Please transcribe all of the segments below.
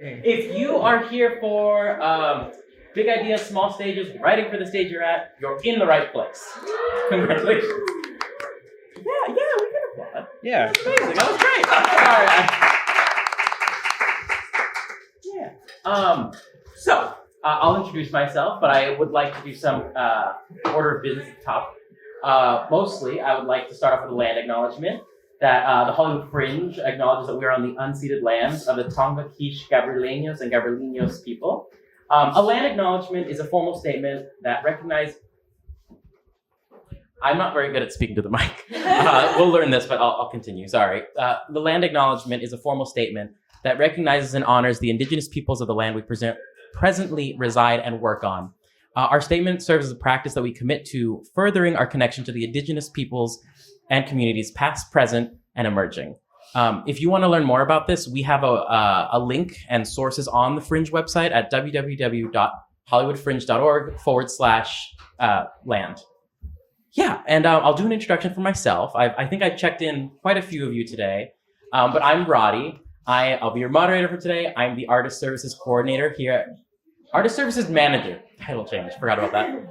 If you are here for big ideas, small stages, writing for the stage you're at, you're in the right place. Congratulations. Yeah, we can applaud. Yeah. That was amazing. That was great. Yeah. So I'll introduce myself, but I would like to do some order of business at the top. Mostly, I would like to start off with a land acknowledgement that the Hollywood Fringe acknowledges that we are on the unceded lands of the Tonga, Quiche, Gabrielinos, and Gabrielinos people. A land acknowledgement is a formal statement that recognizes. I'm not very good at speaking to the mic. We'll learn this, but I'll continue. Sorry. The land acknowledgement is a formal statement that recognizes and honors the indigenous peoples of the land we presently reside and work on. Our statement serves as a practice that we commit to furthering our connection to the indigenous peoples and communities, past, present, and emerging. If you want to learn more about this, we have a link and sources on the Fringe website at www.hollywoodfringe.org/land. Yeah, and I'll do an introduction for myself. I think I've checked in quite a few of you today, but I'm Rody. I'll be your moderator for today. I'm the Artist Services Coordinator here. Artist Services Manager. Title change. Forgot about that.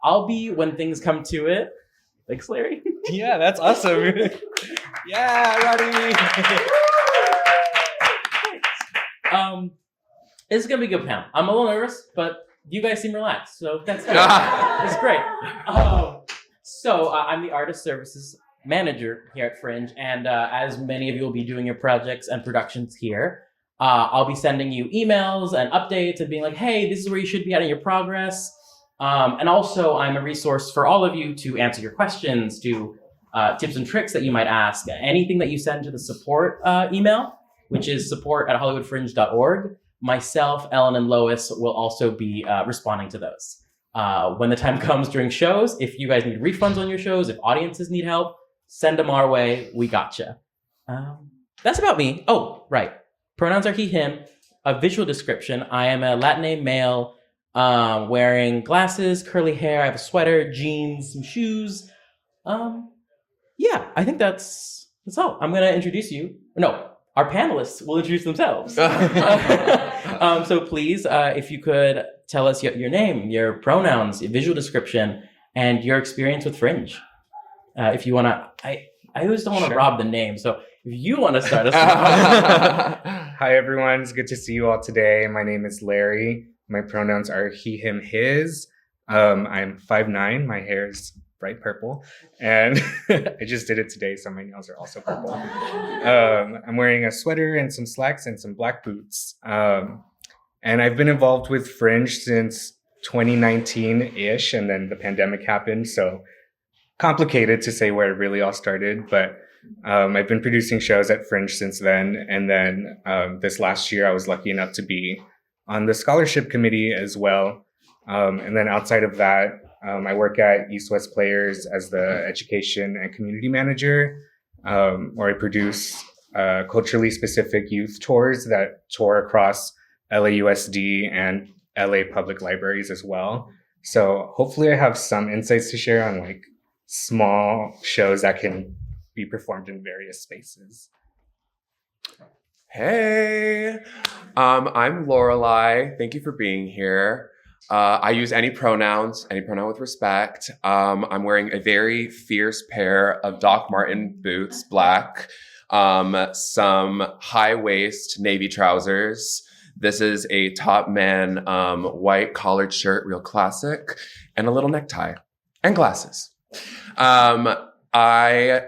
I'll be when things come to it. Thanks, Larry. Yeah, that's awesome. Yeah, Rody. This is gonna be a good panel. I'm a little nervous, but you guys seem relaxed, so that's good. That's great. So I'm the Artist Services Manager here at Fringe, and as many of you will be doing your projects and productions here, I'll be sending you emails and updates and being like, hey, this is where you should be at in your progress. And also, I'm a resource for all of you to answer your questions, to tips and tricks that you might ask, anything that you send to the support email, which is support@hollywoodfringe.org. Myself, Ellen, and Lois will also be responding to those. When the time comes during shows, if you guys need refunds on your shows, if audiences need help, send them our way. We gotcha. That's about me. Oh, right. Pronouns are he, him. A visual description. I am a Latinx male wearing glasses, curly hair. I have a sweater, jeans, some shoes. Yeah, I think that's all. I'm going to introduce you. No, our panelists will introduce themselves. So please, if you could tell us your name, your pronouns, your visual description, and your experience with Fringe. If you want to, I always don't want to rob the name. So if you want to start us off. Hi, everyone. It's good to see you all today. My name is Larry. My pronouns are he, him, his. I'm 5'9". My hair is bright purple. And I just did it today, so my nails are also purple. I'm wearing a sweater and some slacks and some black boots. And I've been involved with Fringe since 2019-ish, and then the pandemic happened. So complicated to say where it really all started, but I've been producing shows at Fringe since then. And then this last year, I was lucky enough to be on the scholarship committee as well. And then outside of that, I work at East West Players as the education and community manager, where I produce culturally specific youth tours that tour across LAUSD and LA public libraries as well. So hopefully I have some insights to share on like small shows that can be performed in various spaces. Hey, I'm Lorelei. Thank you for being here. I use any pronoun with respect. I'm wearing a very fierce pair of Doc Marten boots, black, some high-waist navy trousers. This is a top man white collared shirt, real classic, and a little necktie and glasses. I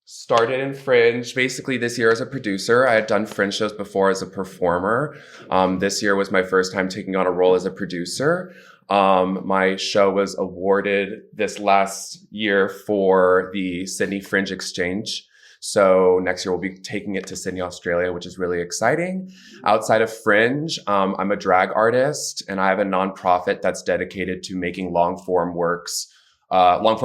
started in Fringe basically this year as a producer. I had done Fringe shows before as a performer. This year was my first time taking on a role as a producer. My show was awarded this last year for the Sydney Fringe Exchange. So next year we'll be taking it to Sydney, Australia, which is really exciting. Outside of Fringe, I'm a drag artist, and I have a nonprofit that's dedicated to making long-form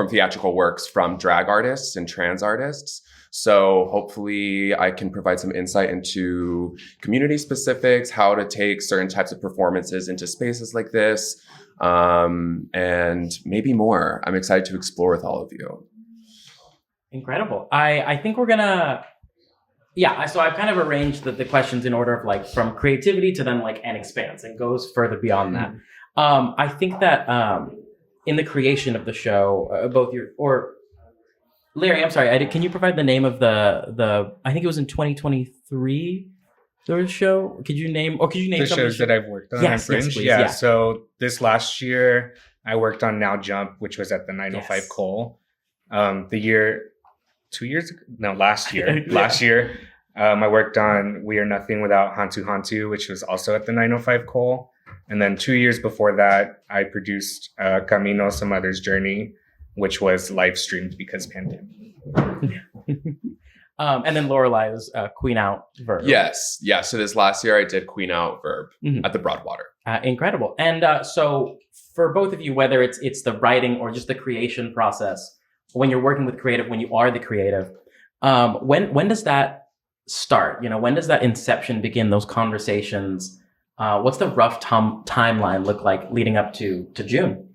theatrical works from drag artists and trans artists. So hopefully I can provide some insight into community specifics, how to take certain types of performances into spaces like this, and maybe more. I'm excited to explore with all of you. Incredible. I think we're gonna So I've kind of arranged the questions in order of like from creativity to then like an expanse and goes further beyond that. I think that in the creation of the show, Larry, I'm sorry, can you provide the name of the I think it was in 2023 there was a show. Could you name the shows that I've worked on? Yes, Fringe? yes, please, yeah. So this last year I worked on Now Jump, which was at the 905 Cole. Last year, I worked on We Are Nothing Without Hantu Hantu, which was also at the 905 Cole. And then 2 years before that, I produced Camino, Some Other's Journey, which was live streamed because pandemic. And then Lorelei was Queen Out Verb. Yes. Yeah. So this last year I did Queen Out Verb at the Broadwater. Incredible. And so for both of you, whether it's the writing or just the creation process, when you're working with creative, when you are the creative, when does that start? When does that inception begin, those conversations? What's the rough timeline look like leading up to June?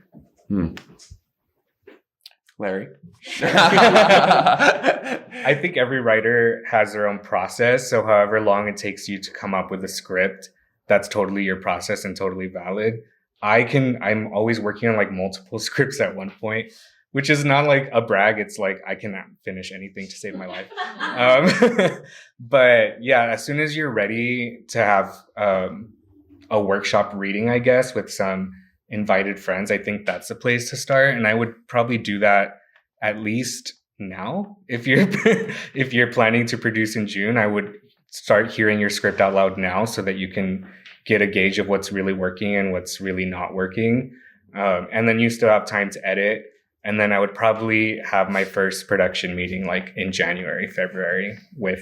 Larry? I think every writer has their own process. So however long it takes you to come up with a script, that's totally your process and totally valid. I'm always working on like multiple scripts at one point, which is not like a brag. It's like I cannot finish anything to save my life. But yeah, as soon as you're ready to have a workshop reading, I guess, with some invited friends, I think that's the place to start. And I would probably do that at least now. If you're planning to produce in June, I would start hearing your script out loud now so that you can get a gauge of what's really working and what's really not working. And then you still have time to edit. And then I would probably have my first production meeting like in January, February with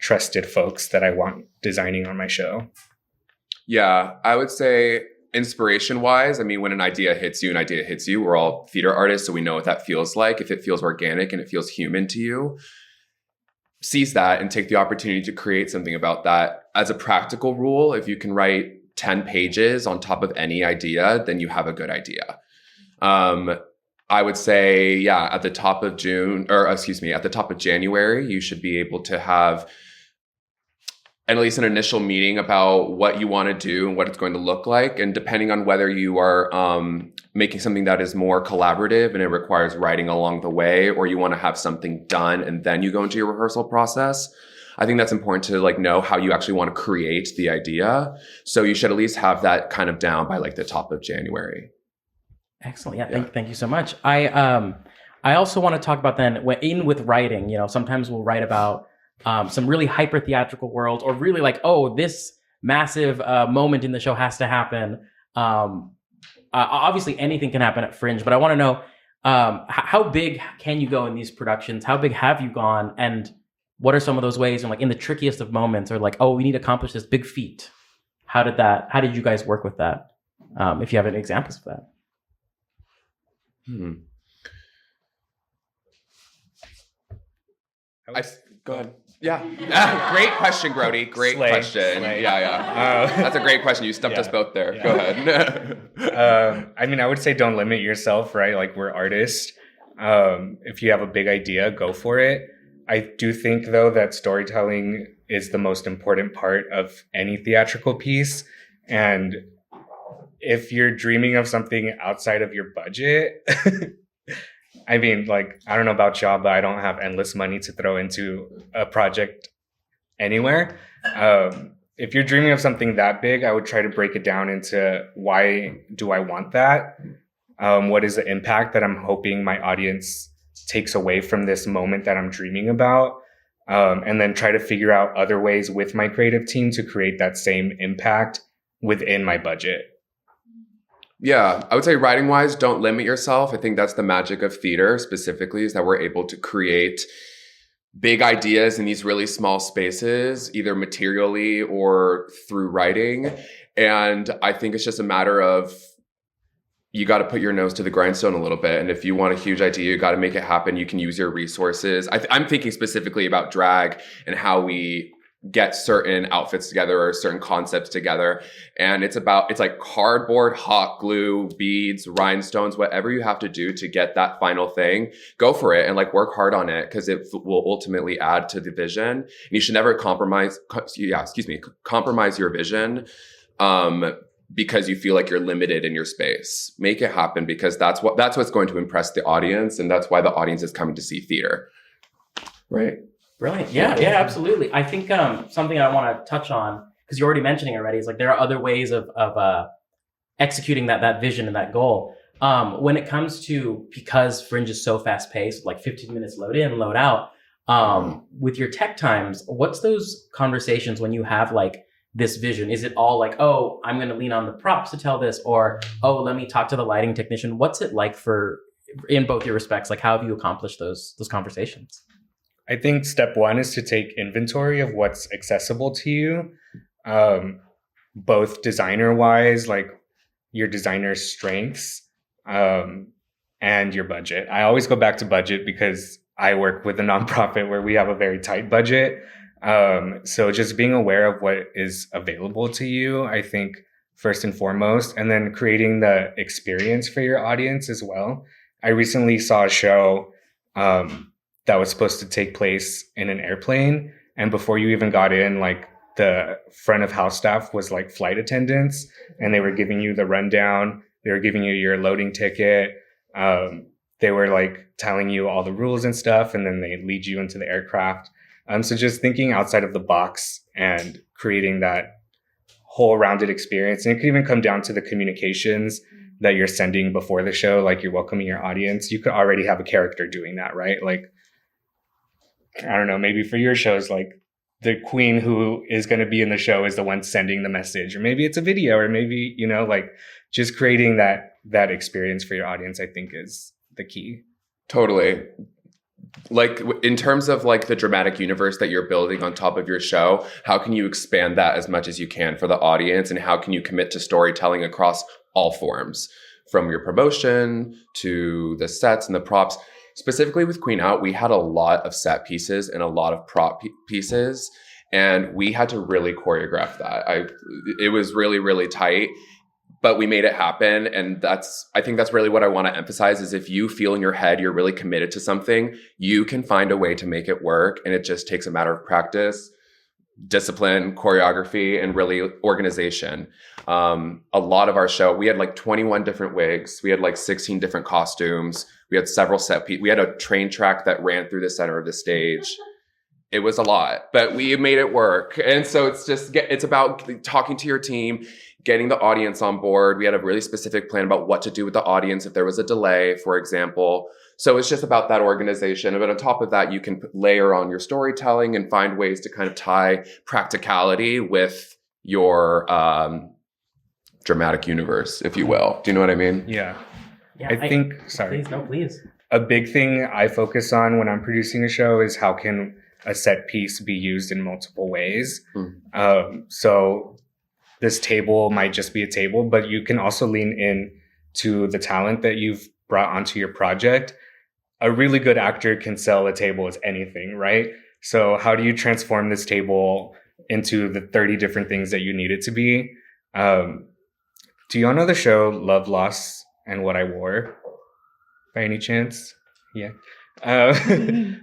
trusted folks that I want designing on my show. Yeah, I would say inspiration-wise, I mean, when an idea hits you, we're all theater artists, so we know what that feels like. If it feels organic and it feels human to you, seize that and take the opportunity to create something about that. As a practical rule, if you can write 10 pages on top of any idea, then you have a good idea. I would say, at the top of January, you should be able to have at least an initial meeting about what you want to do and what it's going to look like. And depending on whether you are making something that is more collaborative and it requires writing along the way, or you want to have something done and then you go into your rehearsal process, I think that's important to like know how you actually want to create the idea. So you should at least have that kind of down by like the top of January. Excellent. Yeah. Thank you so much. I also want to talk about then with writing, sometimes we'll write about some really hyper theatrical world, or really like, this massive moment in the show has to happen. Obviously anything can happen at Fringe, but I want to know how big can you go in these productions? How big have you gone? And what are some of those ways, and like in the trickiest of moments, or like, we need to accomplish this big feat? How did you guys work with that? If you have any examples of that. Go ahead. Yeah. Great question, Rody. Great question. Slay. Yeah. That's a great question. You stumped us both there. Go ahead. I mean, I would say don't limit yourself, right? Like, we're artists. If you have a big idea, go for it. I do think, though, that storytelling is the most important part of any theatrical piece. And if you're dreaming of something outside of your budget, I mean, like, I don't know about y'all, but I don't have endless money to throw into a project anywhere. If you're dreaming of something that big, I would try to break it down into why do I want that? What is the impact that I'm hoping my audience takes away from this moment that I'm dreaming about? And then try to figure out other ways with my creative team to create that same impact within my budget. Yeah, I would say writing wise, don't limit yourself. I think that's the magic of theater specifically, is that we're able to create big ideas in these really small spaces, either materially or through writing. And I think it's just a matter of, you got to put your nose to the grindstone a little bit. And if you want a huge idea, you got to make it happen. You can use your resources. I'm thinking specifically about drag and how we get certain outfits together or certain concepts together. And it's like cardboard, hot glue, beads, rhinestones, whatever you have to do to get that final thing, go for it and like work hard on it, because it will ultimately add to the vision. And you should never compromise your vision because you feel like you're limited in your space. Make it happen, because that's what's going to impress the audience, and that's why the audience is coming to see theater. Right. Brilliant. Yeah, absolutely. I think something I want to touch on, because you're already mentioning already, is like there are other ways of executing that vision and that goal. When it comes to, because Fringe is so fast paced, like 15 minutes load in, load out, with your tech times, what's those conversations when you have like this vision? Is it all like, oh, I'm going to lean on the props to tell this, or, oh, let me talk to the lighting technician? What's it like in both your respects? Like, how have you accomplished those conversations? I think step one is to take inventory of what's accessible to you, both designer-wise, like your designer's strengths, and your budget. I always go back to budget because I work with a nonprofit where we have a very tight budget. So just being aware of what is available to you, I think, first and foremost, and then creating the experience for your audience as well. I recently saw a show that was supposed to take place in an airplane. And before you even got in, like the front of house staff was like flight attendants, and they were giving you the rundown. They were giving you your loading ticket. They were like telling you all the rules and stuff, and then they lead you into the aircraft. So just thinking outside of the box and creating that whole rounded experience. And it could even come down to the communications that you're sending before the show, like you're welcoming your audience. You could already have a character doing that, right? Like, I don't know, maybe for your shows, like the queen who is going to be in the show is the one sending the message, or maybe it's a video, or maybe, you know, like just creating that experience for your audience, I think is the key. Totally. Like in terms of like the dramatic universe that you're building on top of your show, how can you expand that as much as you can for the audience? And how can you commit to storytelling across all forms, from your promotion to the sets and the props? Specifically with Queen Out, we had a lot of set pieces and a lot of prop pieces, and we had to really choreograph that. It was really, really tight, but we made it happen. And I think that's really what I want to emphasize, is if you feel in your head you're really committed to something, you can find a way to make it work. And it just takes a matter of practice, discipline, choreography, and really organization. A lot of our show, we had like 21 different wigs. We had like 16 different costumes. We had several set pieces. We had a train track that ran through the center of the stage. It was a lot, but we made it work. And so it's about talking to your team, getting the audience on board. We had a really specific plan about what to do with the audience if there was a delay, for example. So it's just about that organization. But on top of that, you can layer on your storytelling and find ways to kind of tie practicality with your dramatic universe, if you will. Do you know what I mean? Yeah. I think, sorry. Please. A big thing I focus on when I'm producing a show is how can a set piece be used in multiple ways. So this table might just be a table, but you can also lean in to the talent that you've brought onto your project. A really good actor can sell a table as anything, right? So how do you transform this table into the 30 different things that you need it to be? Do you all know the show Love, Loss, and What I Wore by any chance? Yeah.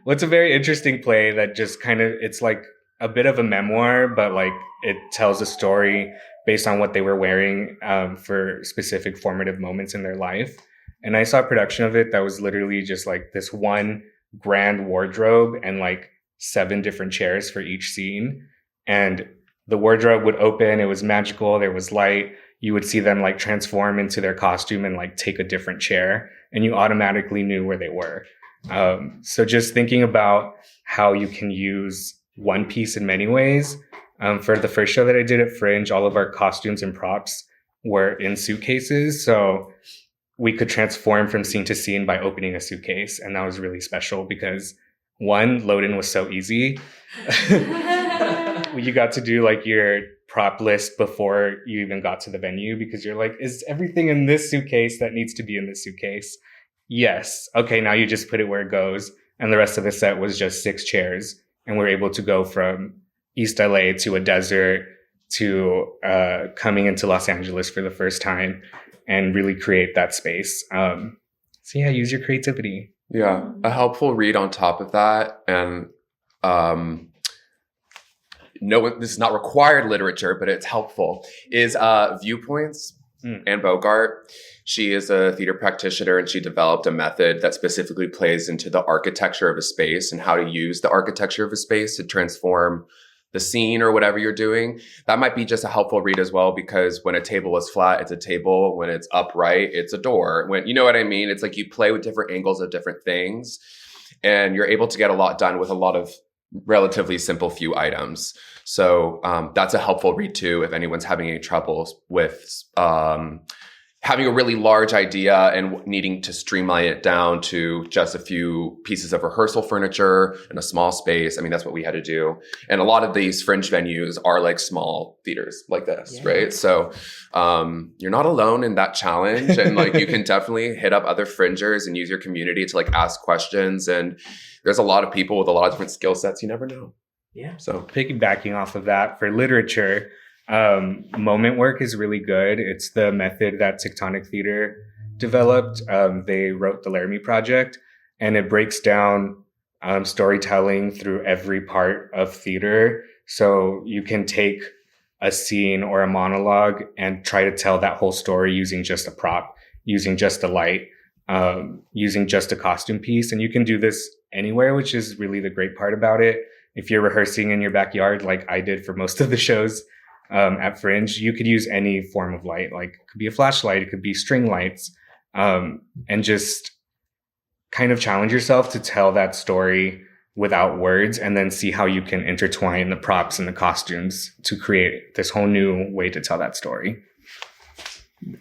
What's a very interesting play that just kind of, it's like a bit of a memoir, but like it tells a story based on what they were wearing for specific formative moments in their life. And I saw a production of it that was literally just like this one grand wardrobe and like 7 different chairs for each scene. And the wardrobe would open, it was magical, there was light. You would see them like transform into their costume and like take a different chair, and you automatically knew where they were. So just thinking about how you can use one piece in many ways. For the first show that I did at Fringe, all of our costumes and props were in suitcases. So we could transform from scene to scene by opening a suitcase. And that was really special because one, load-in was so easy. You got to do like your prop list before you even got to the venue because you're like, is everything in this suitcase that needs to be in this suitcase? Yes. Okay, now you just put it where it goes. And the rest of the set was just 6 chairs. And we're able to go from East LA to a desert to coming into Los Angeles for the first time and really create that space. So yeah, use your creativity. Yeah, a helpful read on top of that, and no, this is not required literature, but it's helpful, is Viewpoints. Anne Bogart. She is a theater practitioner, and she developed a method that specifically plays into the architecture of a space and how to use the architecture of a space to transform the scene or whatever you're doing. That might be just a helpful read as well, because when a table is flat, it's a table. When it's upright, it's a door. When, you know what I mean? It's like you play with different angles of different things, and you're able to get a lot done with a lot of relatively simple few items. So that's a helpful read too, if anyone's having any troubles with having a really large idea and needing to streamline it down to just a few pieces of rehearsal furniture in a small space. I mean, that's what we had to do. And a lot of these Fringe venues are like small theaters like this, right? So you're not alone in that challenge. And like, you can definitely hit up other Fringers and use your community to like ask questions. And there's a lot of people with a lot of different skill sets. You never know. Yeah. So piggybacking off of that, for literature, moment work is really good. It's the method that Tectonic Theater developed. They wrote the Laramie Project, and it breaks down storytelling through every part of theater. So you can take a scene or a monologue and try to tell that whole story using just a prop, using just a light, using just a costume piece. And you can do this anywhere, which is really the great part about it. If you're rehearsing in your backyard, like I did for most of the shows at Fringe, you could use any form of light. Like, it could be a flashlight, it could be string lights, and just kind of challenge yourself to tell that story without words, and then see how you can intertwine the props and the costumes to create this whole new way to tell that story.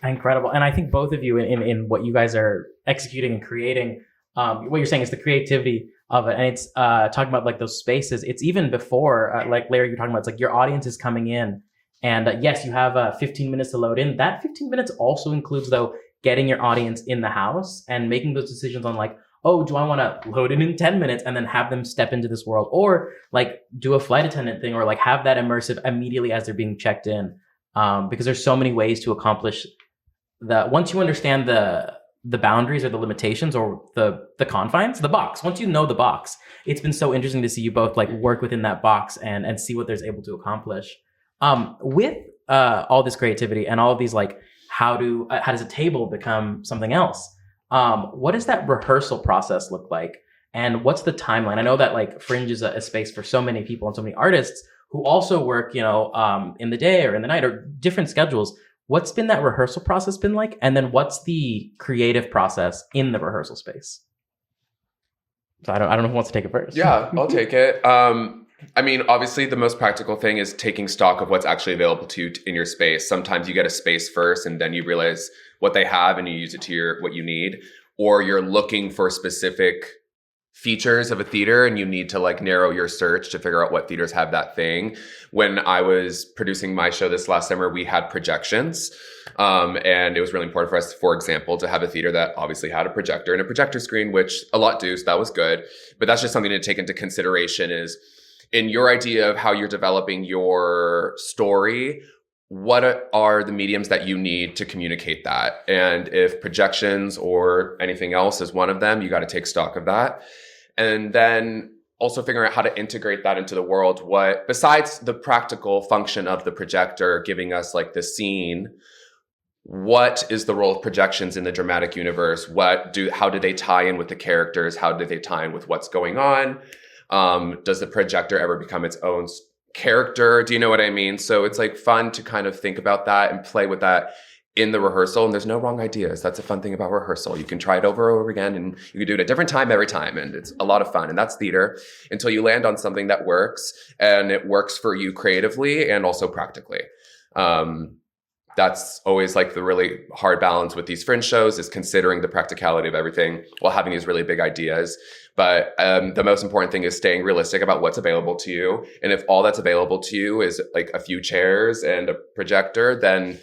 Incredible. And I think both of you in what you guys are executing and creating, what you're saying is the creativity of it. And it's talking about like those spaces. It's even before, like Larry, you're talking about, it's like your audience is coming in, and yes, you have 15 minutes to load in. That 15 minutes also includes, though, getting your audience in the house and making those decisions on like, oh, do I want to load it in 10 minutes and then have them step into this world, or like do a flight attendant thing, or like have that immersive immediately as they're being checked in. Because there's so many ways to accomplish that. Once you understand the boundaries or the limitations or the confines, the box, once you know the box, it's been so interesting to see you both like work within that box and see what there's able to accomplish. With all this creativity and all of these, like, how does a table become something else? What does that rehearsal process look like? And what's the timeline? I know that like Fringe is a space for so many people and so many artists who also work, in the day or in the night or different schedules. What's been that rehearsal process been like? And then what's the creative process in the rehearsal space? So I don't know who wants to take it first. Yeah, I'll take it. I mean, obviously the most practical thing is taking stock of what's actually available to you in your space. Sometimes you get a space first and then you realize what they have and you use it to what you need, or you're looking for specific features of a theater and you need to like narrow your search to figure out what theaters have that thing. When I was producing my show this last summer, we had projections. And it was really important for us, for example, to have a theater that obviously had a projector and a projector screen, which a lot do, so that was good. But that's just something to take into consideration, is in your idea of how you're developing your story, what are the mediums that you need to communicate that? And if projections or anything else is one of them, you got to take stock of that. And then also figuring out how to integrate that into the world. What, besides the practical function of the projector giving us like the scene, what is the role of projections in the dramatic universe? How do they tie in with the characters? How do they tie in with what's going on? Does the projector ever become its own character? Do you know what I mean? So it's like fun to kind of think about that and play with that in the rehearsal. And there's no wrong ideas. That's a fun thing about rehearsal. You can try it over and over again, and you can do it at a different time every time. And it's a lot of fun. And that's theater until you land on something that works, and it works for you creatively and also practically. That's always like the really hard balance with these Fringe shows, is considering the practicality of everything while having these really big ideas. But the most important thing is staying realistic about what's available to you. And if all that's available to you is like a few chairs and a projector, then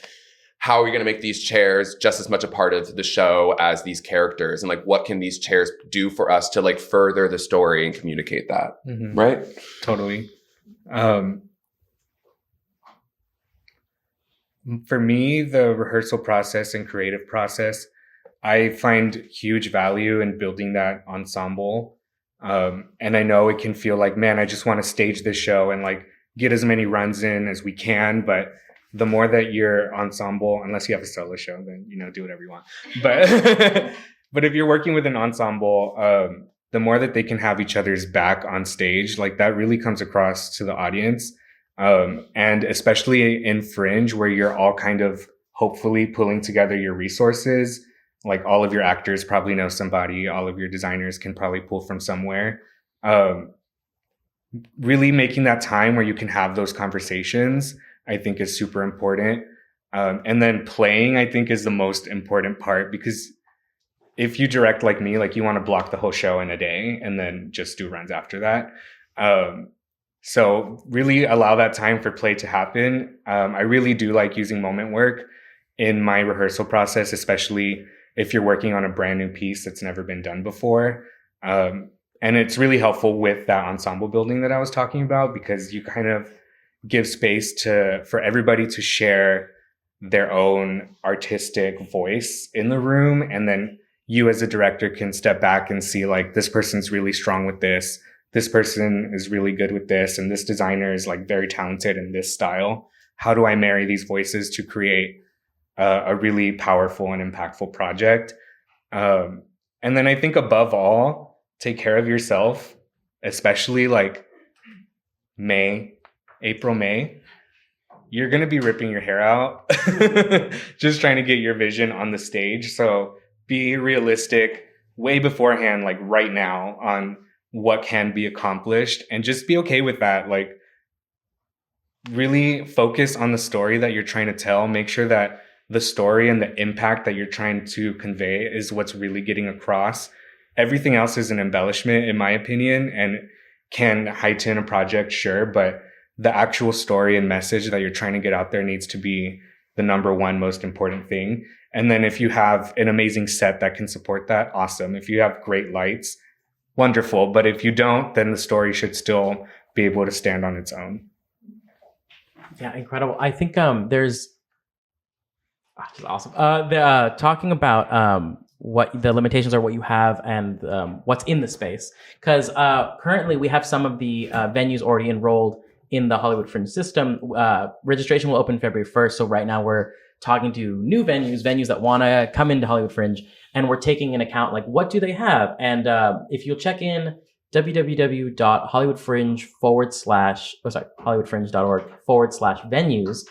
how are we going to make these chairs just as much a part of the show as these characters? And like, what can these chairs do for us to like further the story and communicate that? Mm-hmm. Right? Totally. For me, the rehearsal process and creative process, I find huge value in building that ensemble. And I know it can feel like, man, I just want to stage this show and like get as many runs in as we can. But the more that your ensemble, unless you have a solo show, then, you know, do whatever you want. But, but if you're working with an ensemble, the more that they can have each other's back on stage, like that really comes across to the audience. And especially in Fringe, where you're all kind of hopefully pulling together your resources, like all of your actors probably know somebody, all of your designers can probably pull from somewhere. Really making that time where you can have those conversations, I think is super important. And then playing, I think, is the most important part, because if you direct like me, like you want to block the whole show in a day and then just do runs after that. So really allow that time for play to happen. I really do like using moment work in my rehearsal process, especially if you're working on a brand new piece that's never been done before. And it's really helpful with that ensemble building that I was talking about, because you kind of give space for everybody to share their own artistic voice in the room. And then you as a director can step back and see like, this person's really strong with this. This person is really good with this, and this designer is like very talented in this style. How do I marry these voices to create a really powerful and impactful project? And then I think above all, take care of yourself, especially like April, May. You're going to be ripping your hair out, just trying to get your vision on the stage. So be realistic way beforehand, like right now, on what can be accomplished, and just be okay with that. Like really focus on the story that you're trying to tell. Make sure that the story and the impact that you're trying to convey is what's really getting across. Everything else is an embellishment, in my opinion, and can heighten a project, sure, but the actual story and message that you're trying to get out there needs to be the number one most important thing. And then if you have an amazing set that can support that, awesome. If you have great lights, wonderful. But if you don't, then the story should still be able to stand on its own. Yeah, incredible. I think there's this is awesome. Talking about what the limitations are, what you have, and what's in the space. Because currently we have some of the venues already enrolled in the Hollywood Fringe system. Registration will open February 1st. So right now we're talking to new venues that want to come into Hollywood Fringe, and we're taking into account like what do they have. And if you'll check in www.hollywoodfringe.org/venues,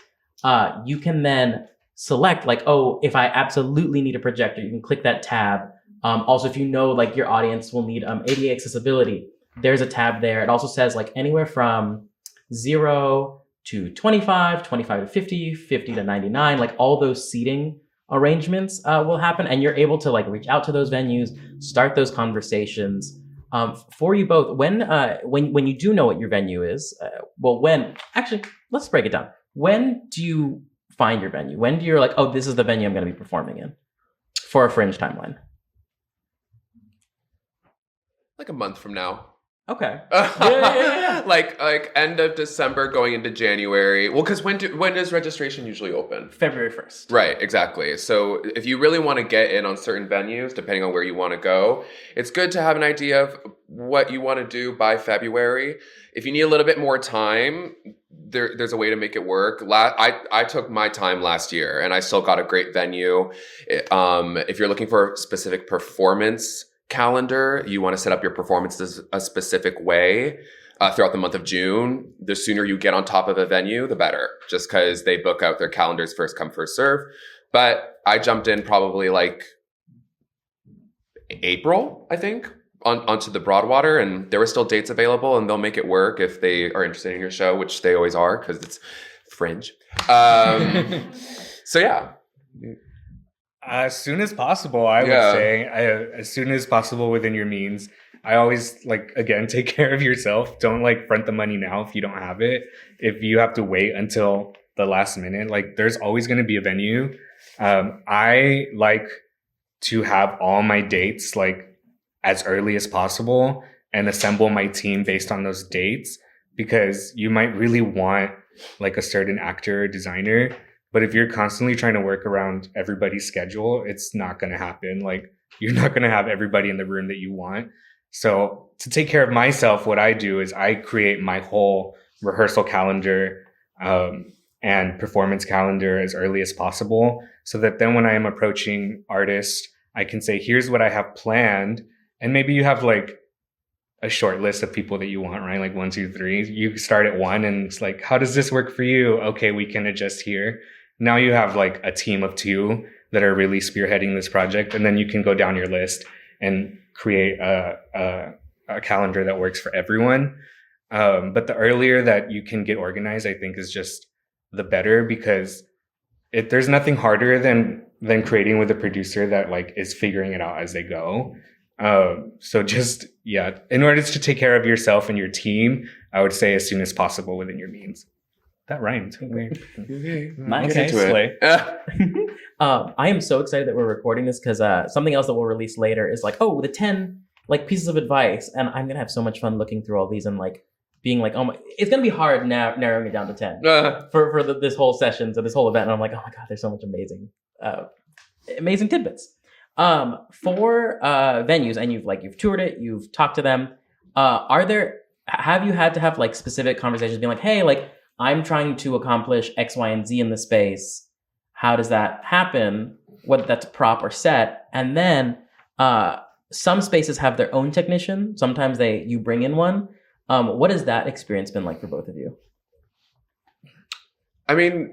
you can then select like, oh, if I absolutely need a projector, you can click that tab. Also, if you know like your audience will need ADA accessibility, there's a tab there. It also says like anywhere from 0 to 25, 25 to 50, 50 to 99, like all those seating arrangements will happen, and you're able to like reach out to those venues, start those conversations. For you both, when you do know what your venue is, let's break it down. When do you find your venue? When do you're like, oh, this is the venue I'm going to be performing in for a Fringe timeline? Like a month from now. Okay. Yeah. Like end of December going into January. Well, because when does registration usually open? February 1st. Right, exactly. So if you really want to get in on certain venues, depending on where you want to go, it's good to have an idea of what you want to do by February. If you need a little bit more time, there's a way to make it work. I took my time last year, and I still got a great venue. If you're looking for a specific performance calendar, you want to set up your performances a specific way throughout the month of June. The sooner you get on top of a venue, the better, just because they book out their calendars first come, first serve. But I jumped in probably like April, I think, onto the Broadwater, and there were still dates available, and they'll make it work if they are interested in your show, which they always are because it's Fringe. So yeah. As soon as possible, I would say. As soon as possible within your means. I always, like, again, take care of yourself. Don't, like, front the money now if you don't have it. If you have to wait until the last minute, like, there's always going to be a venue. I like to have all my dates, like, as early as possible and assemble my team based on those dates. because you might really want like a certain actor or designer, but if you're constantly trying to work around everybody's schedule, it's not going to happen. Like you're not going to have everybody in the room that you want. So to take care of myself, what I do is I create my whole rehearsal calendar and performance calendar as early as possible, so that then when I am approaching artists, I can say, here's what I have planned. And maybe you have like a short list of people that you want, right? Like 1, 2, 3. You start at 1 and it's like, how does this work for you? Okay, we can adjust here. Now you have like a team of 2 that are really spearheading this project. And then you can go down your list and create a calendar that works for everyone. But the earlier that you can get organized, I think is just the better, because there's nothing harder than creating with a producer that like is figuring it out as they go. So just, yeah, in order to take care of yourself and your team, I would say as soon as possible within your means. That rhymed. Nice. Okay, slay. I am so excited that we're recording this, because something else that we'll release later is like, the 10 like pieces of advice, and I'm gonna have so much fun looking through all these and like being like, it's gonna be hard now narrowing it down to 10 for this whole session, so this whole event, and I'm like, oh my god, there's so much amazing tidbits. For venues, and you've toured it, you've talked to them. Have you had to have like specific conversations, being like, hey, like I'm trying to accomplish X, Y, and Z in the space. How does that happen? Whether that's prop or set, and then some spaces have their own technician. Sometimes you bring in one. What has that experience been like for both of you? I mean,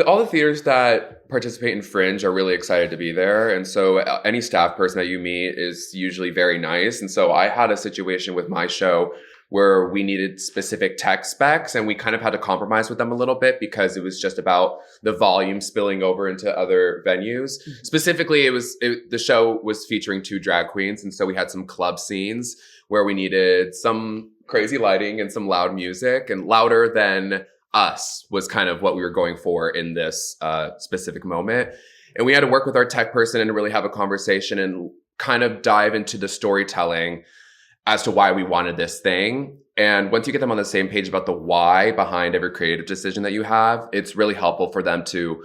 all the theaters that participate in Fringe are really excited to be there. And so any staff person that you meet is usually very nice. And so I had a situation with my show where we needed specific tech specs, and we kind of had to compromise with them a little bit because it was just about the volume spilling over into other venues. Mm-hmm. Specifically, the show was featuring 2 drag queens. And so we had some club scenes where we needed some crazy lighting and some loud music, and louder than us was kind of what we were going for in this specific moment. And we had to work with our tech person and really have a conversation and kind of dive into the storytelling as to why we wanted this thing. And once you get them on the same page about the why behind every creative decision that you have, it's really helpful for them to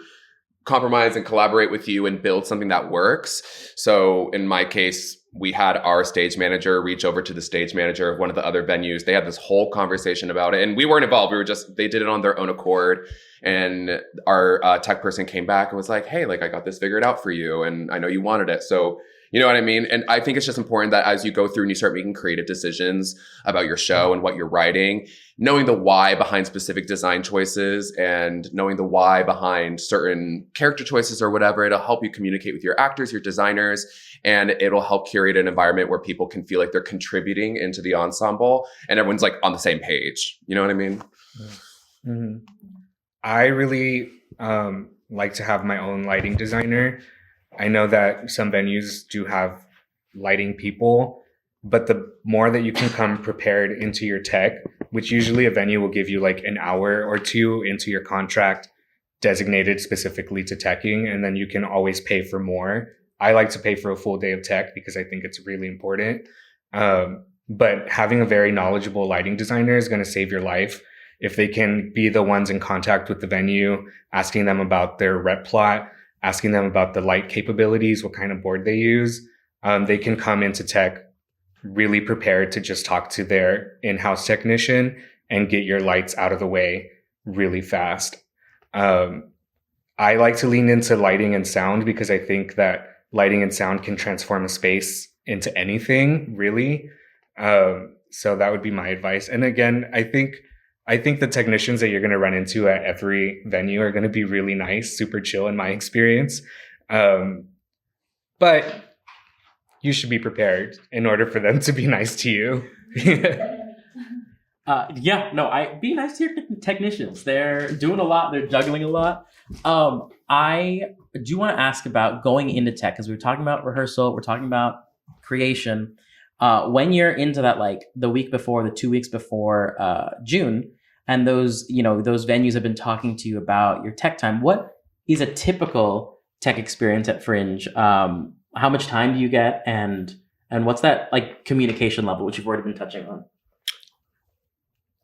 compromise and collaborate with you and build something that works. So in my case, we had our stage manager reach over to the stage manager of one of the other venues. They had this whole conversation about it, and we weren't involved. They did it on their own accord. And our tech person came back and was like, hey, like I got this figured out for you, and I know you wanted it. So you know what I mean? And I think it's just important that as you go through and you start making creative decisions about your show and what you're writing, knowing the why behind specific design choices and knowing the why behind certain character choices or whatever, it'll help you communicate with your actors, your designers, and it'll help curate an environment where people can feel like they're contributing into the ensemble and everyone's like on the same page. You know what I mean? Mm-hmm. I really like to have my own lighting designer. I know that some venues do have lighting people, but the more that you can come prepared into your tech, which usually a venue will give you like an hour or 2 into your contract designated specifically to teching, and then you can always pay for more. I like to pay for a full day of tech because I think it's really important. But having a very knowledgeable lighting designer is going to save your life. If they can be the ones in contact with the venue, asking them about their rep plot, asking them about the light capabilities, what kind of board they use, they can come into tech really prepared to just talk to their in-house technician and get your lights out of the way really fast. I like to lean into lighting and sound because I think that lighting and sound can transform a space into anything, really. So that would be my advice. And again, I think the technicians that you're going to run into at every venue are going to be really nice, super chill in my experience. But you should be prepared in order for them to be nice to you. Be nice to your technicians. They're doing a lot. They're juggling a lot. I do want to ask about going into tech, because we were talking about rehearsal. We're talking about creation. When you're into that, like the week before, the 2 weeks before June, and those venues have been talking to you about your tech time, what is a typical tech experience at Fringe? How much time do you get, and what's that like communication level, which you've already been touching on?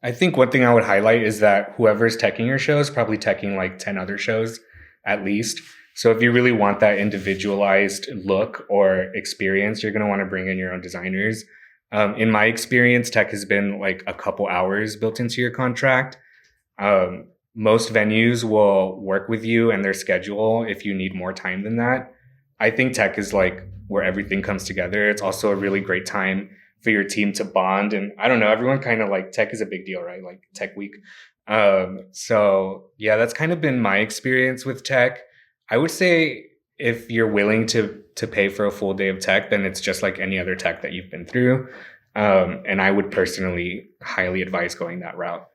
I think one thing I would highlight is that whoever's teching your show is probably teching like 10 other shows at least. So if you really want that individualized look or experience, you're going to want to bring in your own designers. In my experience, tech has been like a couple hours built into your contract. Most venues will work with you and their schedule if you need more time than that. I think tech is like where everything comes together. It's also a really great time for your team to bond. And I don't know, everyone kind of like tech is a big deal, right? Like tech week. So yeah, that's kind of been my experience with tech. I would say if you're willing to pay for a full day of tech, then it's just like any other tech that you've been through. And I would personally highly advise going that route.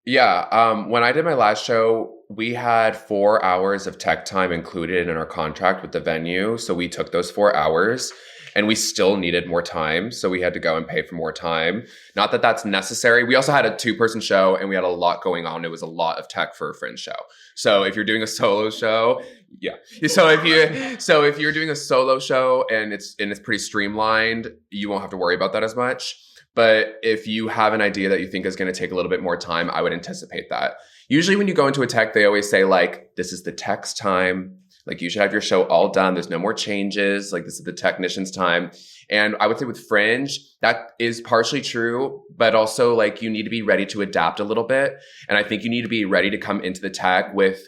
Yeah. When I did my last show, we had 4 hours of tech time included in our contract with the venue. So we took those 4 hours and we still needed more time. So we had to go and pay for more time. Not that that's necessary. We also had a 2-person show and we had a lot going on. It was a lot of tech for a Fringe show. So if you're doing a solo show, yeah. So if you're doing a solo show and it's pretty streamlined, you won't have to worry about that as much. But if you have an idea that you think is going to take a little bit more time, I would anticipate that. Usually when you go into a tech, they always say like, this is the tech's time. Like you should have your show all done. There's no more changes. Like this is the technician's time. And I would say with Fringe, that is partially true, but also like you need to be ready to adapt a little bit. And I think you need to be ready to come into the tech with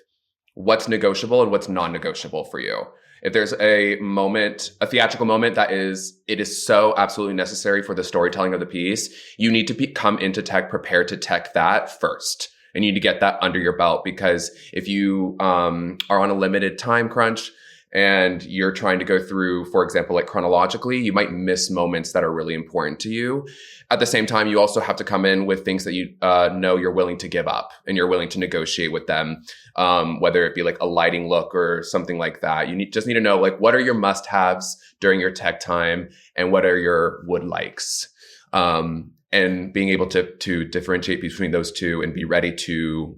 what's negotiable and what's non-negotiable for you. If there's a theatrical moment it is so absolutely necessary for the storytelling of the piece, you need to come into tech prepared to tech that first. And you need to get that under your belt, because if you are on a limited time crunch and you're trying to go through, for example, like chronologically, you might miss moments that are really important to you. At the same time, you also have to come in with things that you know you're willing to give up and you're willing to negotiate with them, whether it be like a lighting look or something like that. You just need to know like what are your must-haves during your tech time and what are your would likes. And being able to differentiate between those two and be ready to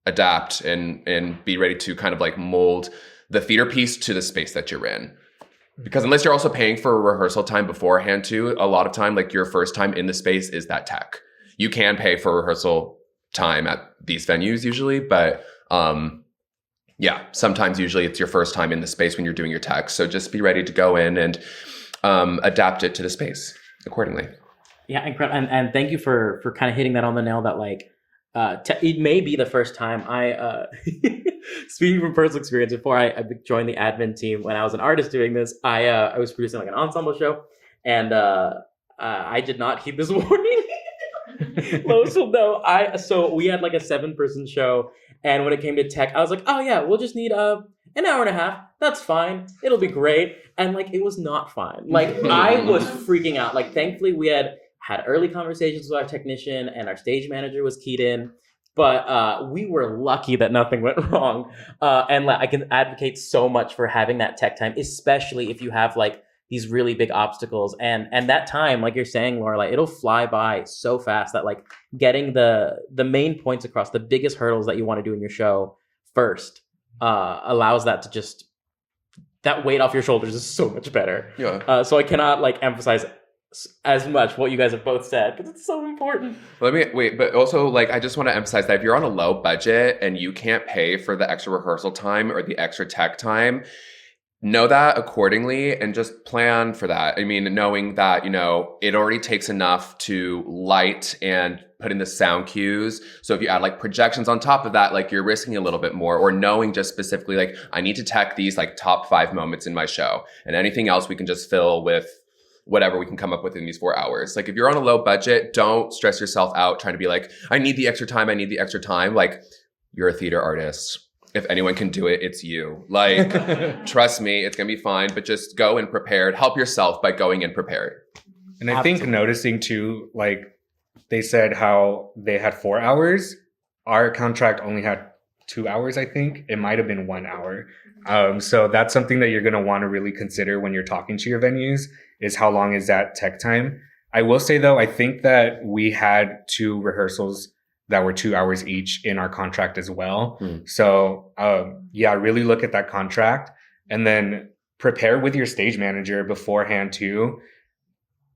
adapt and be ready to kind of like mold the theater piece to the space that you're in. Because unless you're also paying for rehearsal time beforehand too, a lot of time, like your first time in the space is that tech. You can pay for rehearsal time at these venues usually, but sometimes usually it's your first time in the space when you're doing your tech. So just be ready to go in and adapt it to the space accordingly. Yeah, incredible. And thank you for kind of hitting that on the nail that like, it may be the first time I, speaking from personal experience, before I joined the admin team, when I was an artist doing this, I was producing like an ensemble show, and I did not heed this warning. Lois will know. So we had like a 7-person show, and when it came to tech, I was like, oh yeah, we'll just need an hour and a half. That's fine. It'll be great. And like, it was not fine. Like I was freaking out. Like thankfully we had early conversations with our technician and our stage manager was keyed in, but we were lucky that nothing went wrong. And like, I can advocate so much for having that tech time, especially if you have like these really big obstacles. And that time, like you're saying, Lorelei, it'll fly by so fast that like getting the main points across, the biggest hurdles that you want to do in your show first, allows that to just, that weight off your shoulders is so much better. Yeah. So I cannot like emphasize as much what you guys have both said, because it's so important. But also like I just want to emphasize that if you're on a low budget and you can't pay for the extra rehearsal time or the extra tech time, know that accordingly and just plan for that. I mean, knowing that, you know, it already takes enough to light and put in the sound cues. So if you add like projections on top of that, like you're risking a little bit more, or knowing just specifically like I need to tech these like top 5 moments in my show, and anything else we can just fill with whatever we can come up with in these 4 hours. Like if you're on a low budget, don't stress yourself out trying to be like, I need the extra time. Like you're a theater artist. If anyone can do it, it's you. Like, trust me, it's going to be fine, but just go in prepared. Help yourself by going in prepared. And I think noticing too, like they said how they had 4 hours. Our contract only had 2 hours, I think. It might have been 1 hour. So that's something that you're going to want to really consider when you're talking to your venues, is how long is that tech time. I will say though, I think that we had 2 rehearsals that were 2 hours each in our contract as well. So really look at that contract and then prepare with your stage manager beforehand too.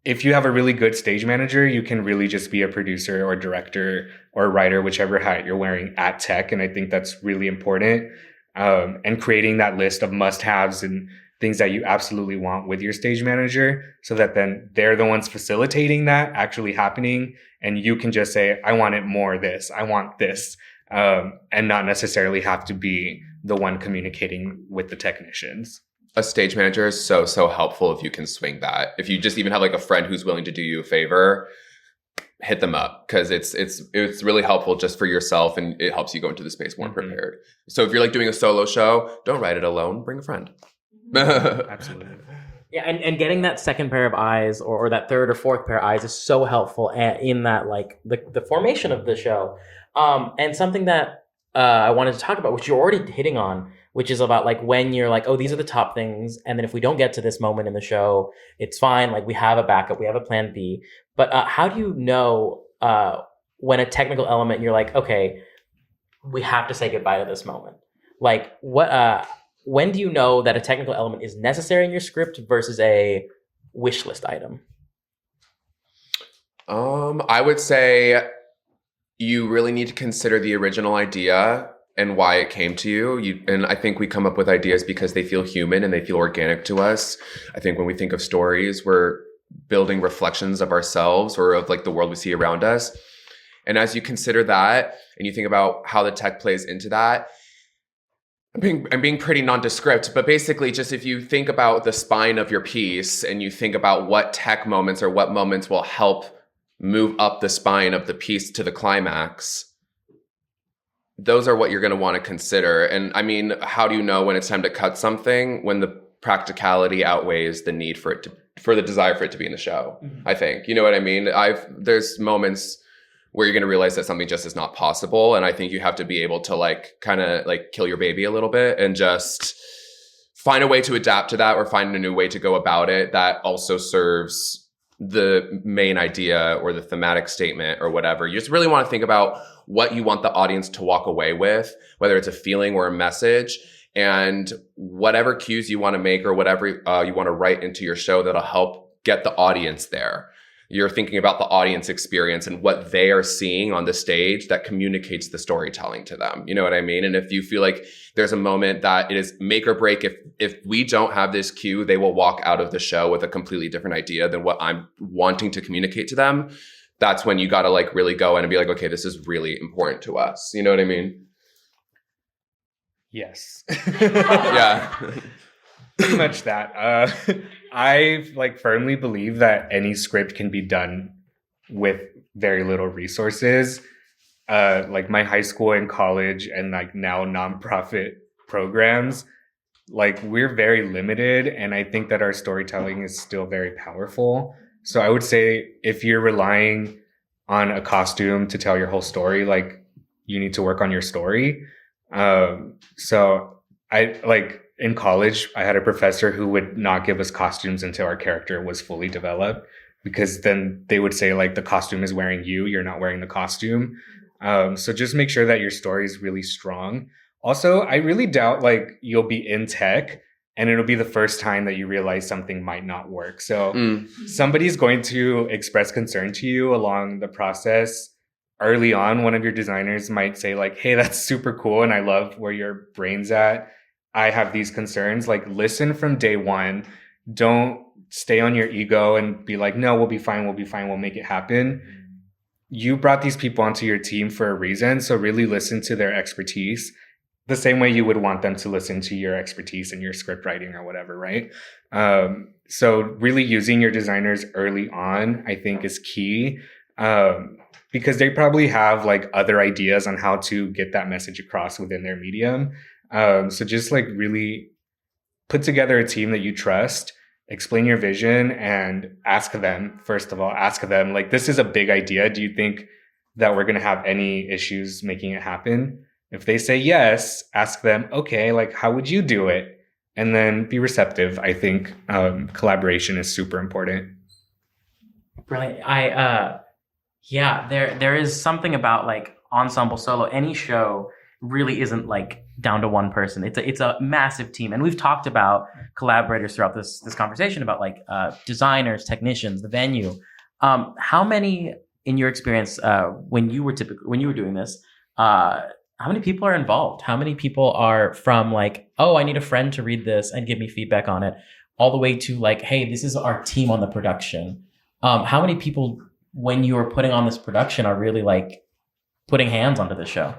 if you have a really good stage manager, you can really just be a producer or director or writer, whichever hat you're wearing at tech. And I think that's really important. And creating that list of must-haves and things that you absolutely want with your stage manager, so that then they're the ones facilitating that actually happening. And you can just say, I want it more this, I want this, and not necessarily have to be the one communicating with the technicians. A stage manager is so helpful if you can swing that. If you just even have like a friend who's willing to do you a favor, hit them up, because it's really helpful just for yourself, and it helps you go into the space more prepared. So if you're like doing a solo show, don't write it alone, bring a friend. Absolutely. Yeah, and getting that second pair of eyes or that third or fourth pair of eyes is so helpful in that, like, the formation of the show. And something that I wanted to talk about, which you're already hitting on, which is about like when you're like, oh, these are the top things, and then if we don't get to this moment in the show, it's fine. Like, we have a backup, we have a plan B. But how do you know when a technical element, you're like, okay, we have to say goodbye to this moment? Like, when do you know that a technical element is necessary in your script versus a wish list item? I would say you really need to consider the original idea and why it came to you. And I think we come up with ideas because they feel human and they feel organic to us. I think when we think of stories, we're building reflections of ourselves or of like the world we see around us. And as you consider that and you think about how the tech plays into that, I'm being pretty nondescript, but basically just if you think about the spine of your piece and you think about what tech moments or what moments will help move up the spine of the piece to the climax, those are what you're going to want to consider. And I mean, how do you know when it's time to cut something when the practicality outweighs the need for the desire for it to be in the show? Mm-hmm. I think, you know what I mean? There's moments where you're going to realize that something just is not possible. And I think you have to be able to like kind of like kill your baby a little bit and just find a way to adapt to that, or find a new way to go about it that also serves the main idea or the thematic statement or whatever. You just really want to think about what you want the audience to walk away with, whether it's a feeling or a message, and whatever cues you want to make or whatever you want to write into your show that'll help get the audience there. You're thinking about the audience experience and what they are seeing on the stage that communicates the storytelling to them. You know what I mean? And if you feel like there's a moment that it is make or break, if we don't have this cue, they will walk out of the show with a completely different idea than what I'm wanting to communicate to them. That's when you got to like really go in and be like, okay, this is really important to us. You know what I mean? Yes. Yeah. Pretty much that. I like firmly believe that any script can be done with very little resources. Like my high school and college and like now nonprofit programs, like we're very limited, and I think that our storytelling is still very powerful. So I would say if you're relying on a costume to tell your whole story, like you need to work on your story. So I like in college, I had a professor who would not give us costumes until our character was fully developed, because then they would say like the costume is wearing you, you're not wearing the costume. So just make sure that your story is really strong. Also, I really doubt like you'll be in tech and it'll be the first time that you realize something might not work. So somebody's going to express concern to you along the process. Early on, one of your designers might say like, hey, that's super cool and I love where your brain's at. I have these concerns. Like, listen from day one. Don't stay on your ego and be like, no, we'll be fine, we'll make it happen. You brought these people onto your team for a reason, so really listen to their expertise the same way you would want them to listen to your expertise in your script writing or whatever, right? So really using your designers early on, I think, is key, because they probably have like other ideas on how to get that message across within their medium. So just like really put together a team that you trust, explain your vision, and ask them, first of all, like, this is a big idea. Do you think that we're going to have any issues making it happen? If they say yes, ask them, okay, like, how would you do it? And then be receptive. I think collaboration is super important. Brilliant. Yeah, there is something about like ensemble solo, any show really isn't like down to one person. It's a massive team. And we've talked about collaborators throughout this conversation about like designers, technicians, the venue. How many, in your experience, when you were doing this, how many people are involved? How many people are from like, oh, I need a friend to read this and give me feedback on it, all the way to like, hey, this is our team on the production. How many people, when you are putting on this production, are really like putting hands onto the show?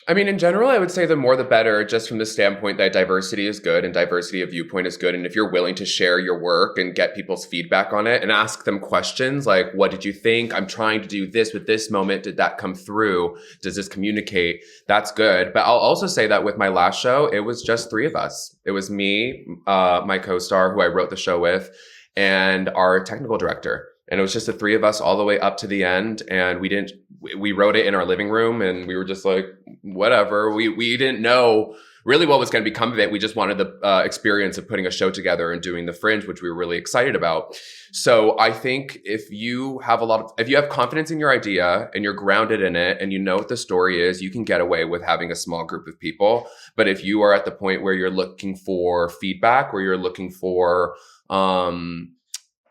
I mean, in general, I would say the more the better, just from the standpoint that diversity is good and diversity of viewpoint is good. And if you're willing to share your work and get people's feedback on it and ask them questions like, what did you think? I'm trying to do this with this moment. Did that come through? Does this communicate? That's good. But I'll also say that with my last show, it was just 3 of us. It was me, my co-star who I wrote the show with, and our technical director. And it was just the 3 of us all the way up to the end. And we wrote it in our living room, and we were just like, whatever. We didn't know really what was going to become of it. We just wanted the experience of putting a show together and doing the Fringe, which we were really excited about. So I think if you have confidence in your idea and you're grounded in it and you know what the story is, you can get away with having a small group of people. But if you are at the point where you're looking for feedback, where you're looking for,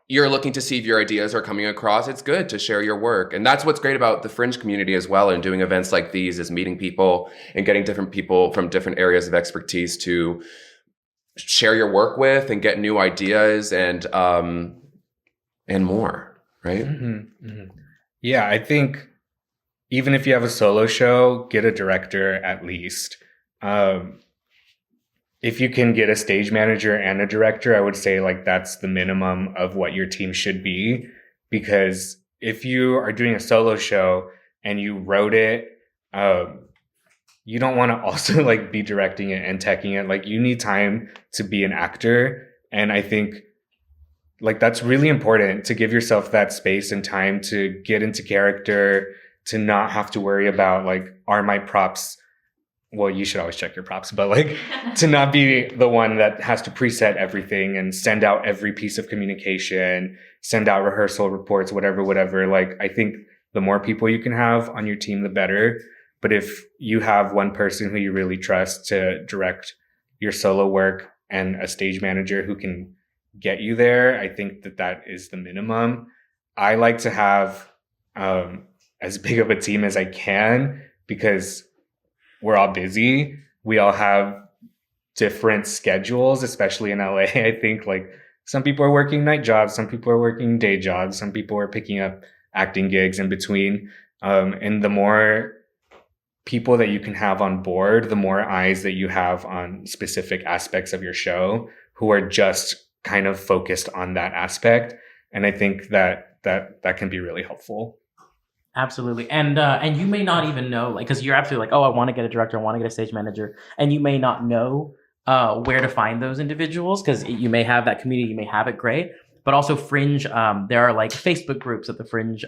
you're looking to see if your ideas are coming across, it's good to share your work. And that's what's great about the Fringe community as well, and doing events like these, is meeting people and getting different people from different areas of expertise to share your work with and get new ideas and more, right? Mm-hmm. Mm-hmm. Yeah, I think even if you have a solo show, get a director at least. If you can get a stage manager and a director, I would say like that's the minimum of what your team should be. Because if you are doing a solo show and you wrote it, you don't want to also like be directing it and teching it. Like you need time to be an actor. And I think like that's really important, to give yourself that space and time to get into character, to not have to worry about like, are my props, well, you should always check your props, but like to not be the one that has to preset everything and send out every piece of communication, send out rehearsal reports, whatever. Like, I think the more people you can have on your team, the better. But if you have one person who you really trust to direct your solo work and a stage manager who can get you there, I think that is the minimum. I like to have as big of a team as I can, because we're all busy. We all have different schedules, especially in LA. I think like some people are working night jobs, some people are working day jobs, some people are picking up acting gigs in between. And the more people that you can have on board, the more eyes that you have on specific aspects of your show who are just kind of focused on that aspect. And I think that can be really helpful. Absolutely. And you may not even know, like, because you're absolutely like, oh, I want to get a director, I want to get a stage manager. And you may not know where to find those individuals, because you may have that community, you may have it, great. But also Fringe, there are like Facebook groups that the Fringe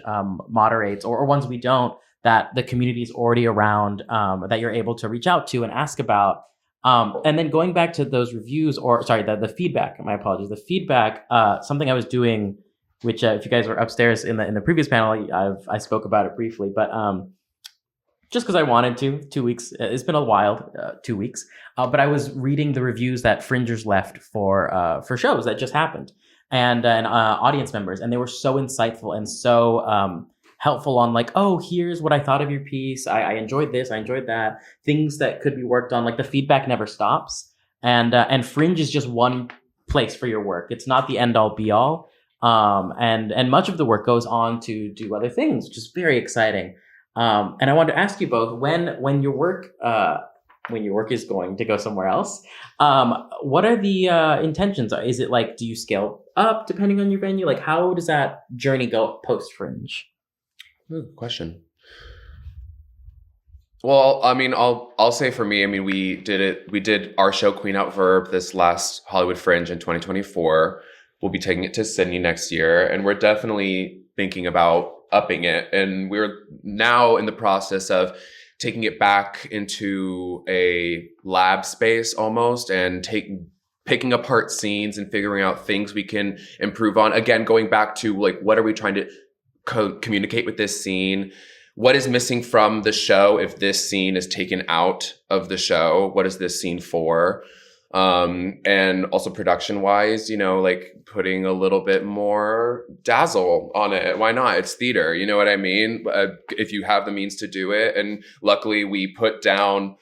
moderates, or ones we don't, that the community is already around, that you're able to reach out to and ask about. And then going back to those reviews, the feedback, my apologies, the feedback, something I was doing, which if you guys were upstairs in the previous panel, I spoke about it briefly, but just because I wanted to, 2 weeks, it's been a wild 2 weeks, but I was reading the reviews that Fringers left for shows that just happened, and audience members, and they were so insightful and so helpful on like, oh, here's what I thought of your piece, I enjoyed this, I enjoyed that, things that could be worked on. Like the feedback never stops, and Fringe is just one place for your work. It's not the end all be all. And much of the work goes on to do other things, which is very exciting. And I wanted to ask you both, when your work is going to go somewhere else, what are the intentions? Is it like, do you scale up depending on your venue? Like, how does that journey go post Fringe? Good question. Well, I mean, I'll say for me, I mean, we did our show Queen Out Verb this last Hollywood Fringe in 2024. We'll be taking it to Sydney next year, and we're definitely thinking about upping it. And we're now in the process of taking it back into a lab space almost, and picking apart scenes and figuring out things we can improve on. Again, going back to like, what are we trying to communicate with this scene? what is missing from the show if this scene is taken out of the show? What is this scene for? And also production wise, like putting a little bit more dazzle on it. Why not? It's theater. You know what I mean? If you have the means to do it. And luckily we put down,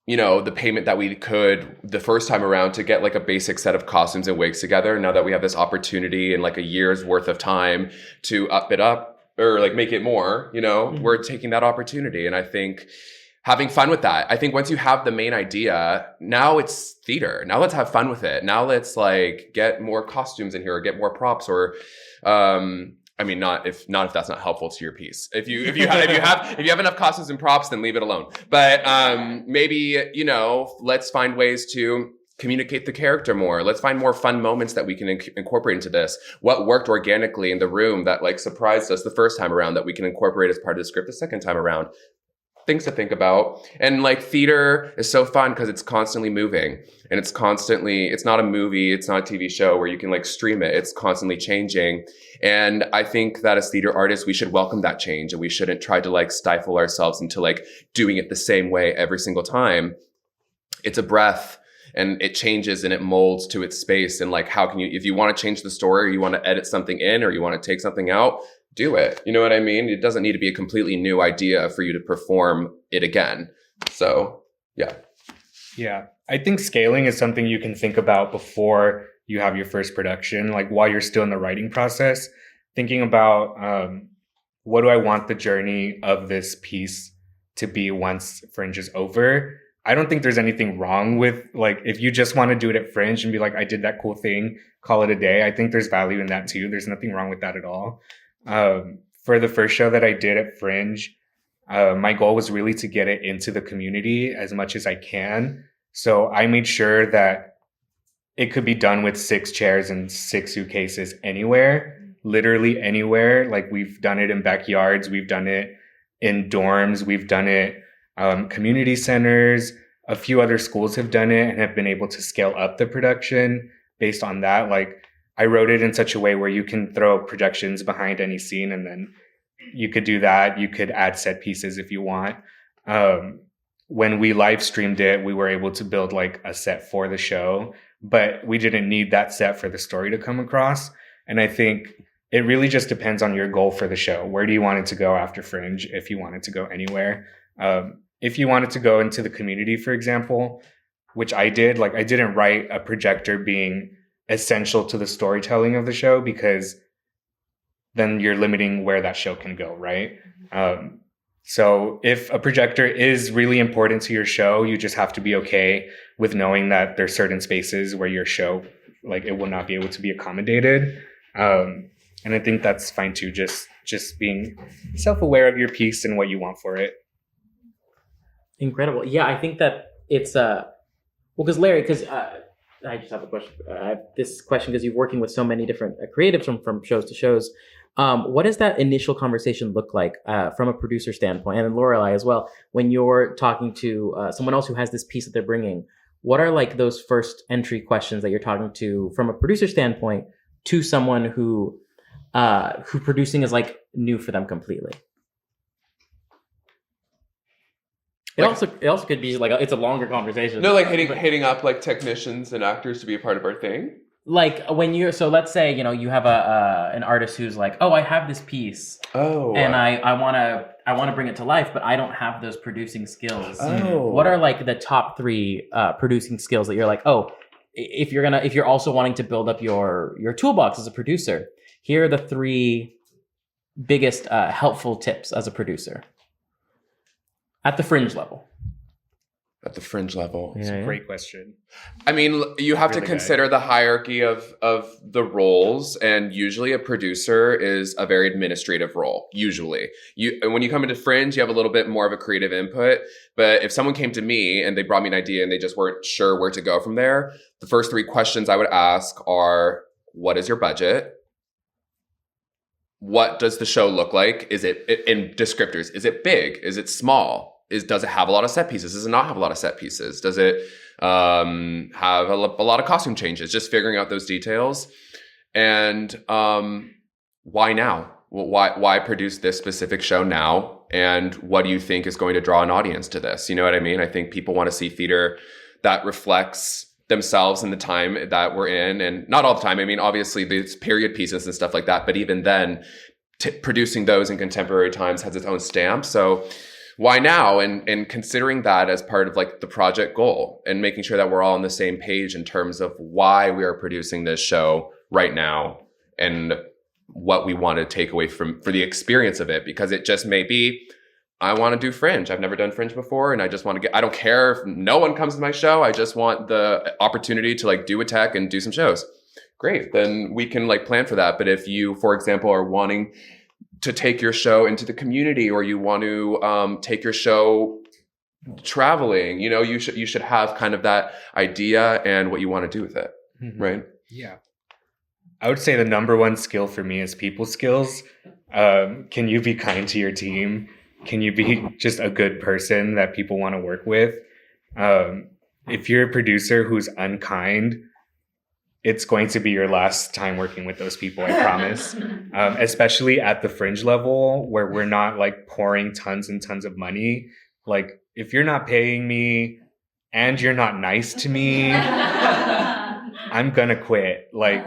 the payment that we could the first time around to get like a basic set of costumes and wigs together. Now that we have this opportunity in like a year's worth of time to up it up or like make it more, we're taking that opportunity. And I think having fun with that. I think once you have the main idea, now it's theater. Now let's have fun with it. Now let's like get more costumes in here or get more props or, not if that's not helpful to your piece. If you have enough costumes and props, then leave it alone. But maybe, let's find ways to communicate the character more. Let's find more fun moments that we can incorporate into this. What worked organically in the room that like surprised us the first time around that we can incorporate as part of the script the second time around. Things to think about. And like theater is so fun because it's constantly moving and it's not a movie, it's not a TV show where you can like stream it. It's constantly changing. And I think that as theater artists, we should welcome that change and we shouldn't try to like stifle ourselves into like doing it the same way every single time. It's a breath and it changes and it molds to its space. And like, how can you, if you want to change the story, or you want to edit something in or you want to take something out, do it. You know what I mean? It doesn't need to be a completely new idea for you to perform it again. So, yeah. Yeah. I think scaling is something you can think about before you have your first production, like while you're still in the writing process, thinking about what do I want the journey of this piece to be once Fringe is over. I don't think there's anything wrong with like, if you just want to do it at Fringe and be like, I did that cool thing, call it a day. I think there's value in that too. There's nothing wrong with that at all. For the first show that I did at Fringe, my goal was really to get it into the community as much as I can. So I made sure that it could be done with 6 chairs and 6 suitcases anywhere, literally anywhere. Like we've done it in backyards, we've done it in dorms, we've done it community centers. A few other schools have done it and have been able to scale up the production based on that. Like I wrote it in such a way where you can throw projections behind any scene and then you could do that. You could add set pieces if you want. When we live streamed it, we were able to build like a set for the show, but we didn't need that set for the story to come across. And I think it really just depends on your goal for the show. Where do you want it to go after Fringe? If you want it to go anywhere, if you wanted to go into the community, for example, which I did, like I didn't write a projector being essential to the storytelling of the show because then you're limiting where that show can go, right? So if a projector is really important to your show, you just have to be okay with knowing that there's certain spaces where your show, like it will not be able to be accommodated. And I think that's fine too, just being self-aware of your piece and what you want for it. Incredible. Yeah, I think that it's, because Larry, I just have a question. I have this question because you're working with so many different creatives from shows to shows. What does that initial conversation look like from a producer standpoint, and then Lorelei as well, when you're talking to someone else who has this piece that they're bringing? What are like those first entry questions that you're talking to from a producer standpoint to someone who producing is like new for them completely? It also could be like it's a longer conversation. No, like hitting up like technicians and actors to be a part of our thing. Like when so let's say you have an artist who's like, oh, I have this piece, and I want to bring it to life, but I don't have those producing skills. What are like the top 3 producing skills that you're like, oh, if you're also wanting to build up your toolbox as a producer, here are the 3 biggest helpful tips as a producer at the Fringe level. At the Fringe level. It's a great question. I mean, you have to consider the hierarchy of the roles, and usually a producer is a very administrative role. Usually, when you come into Fringe, you have a little bit more of a creative input. But if someone came to me and they brought me an idea and they just weren't sure where to go from there, the first 3 questions I would ask are: what is your budget? What does the show look like? Is it in descriptors? Is it big? Is it small? Does it have a lot of set pieces? Does it not have a lot of set pieces? Does it have a lot of costume changes? Just figuring out those details. And why now? why produce this specific show now? And what do you think is going to draw an audience to this? You know what I mean? I think people want to see theater that reflects themselves in the time that we're in, and not all the time. I mean, obviously there's period pieces and stuff like that, but even then, producing those in contemporary times has its own stamp. So why now? And considering that as part of like the project goal and making sure that we're all on the same page in terms of why we are producing this show right now and what we want to take away for the experience of it, because it just may be, I want to do Fringe. I've never done Fringe before, and I just want to I don't care if no one comes to my show. I just want the opportunity to like do a tech and do some shows. Great. Then we can like plan for that. But if you, for example, are wanting to take your show into the community, or you want to take your show traveling, you know, you should have kind of that idea and what you want to do with it. Mm-hmm. Right. Yeah. I would say the number one skill for me is people skills. Can you be kind to your team? Can you be just a good person that people want to work with? If you're a producer who's unkind, it's going to be your last time working with those people, I promise. Especially at the Fringe level, where we're not like pouring tons and tons of money. Like, if you're not paying me and you're not nice to me, I'm gonna quit. Like,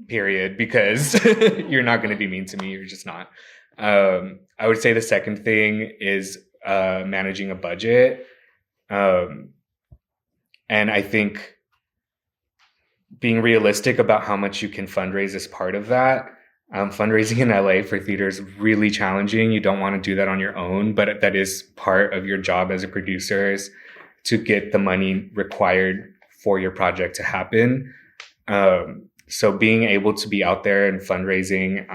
period, because you're not gonna be mean to me. You're just not. I would say the second thing is managing a budget. And I think being realistic about how much you can fundraise is part of that. Fundraising in LA for theater is really challenging. You don't want to do that on your own, but that is part of your job as a producer, is to get the money required for your project to happen. So being able to be out there and fundraising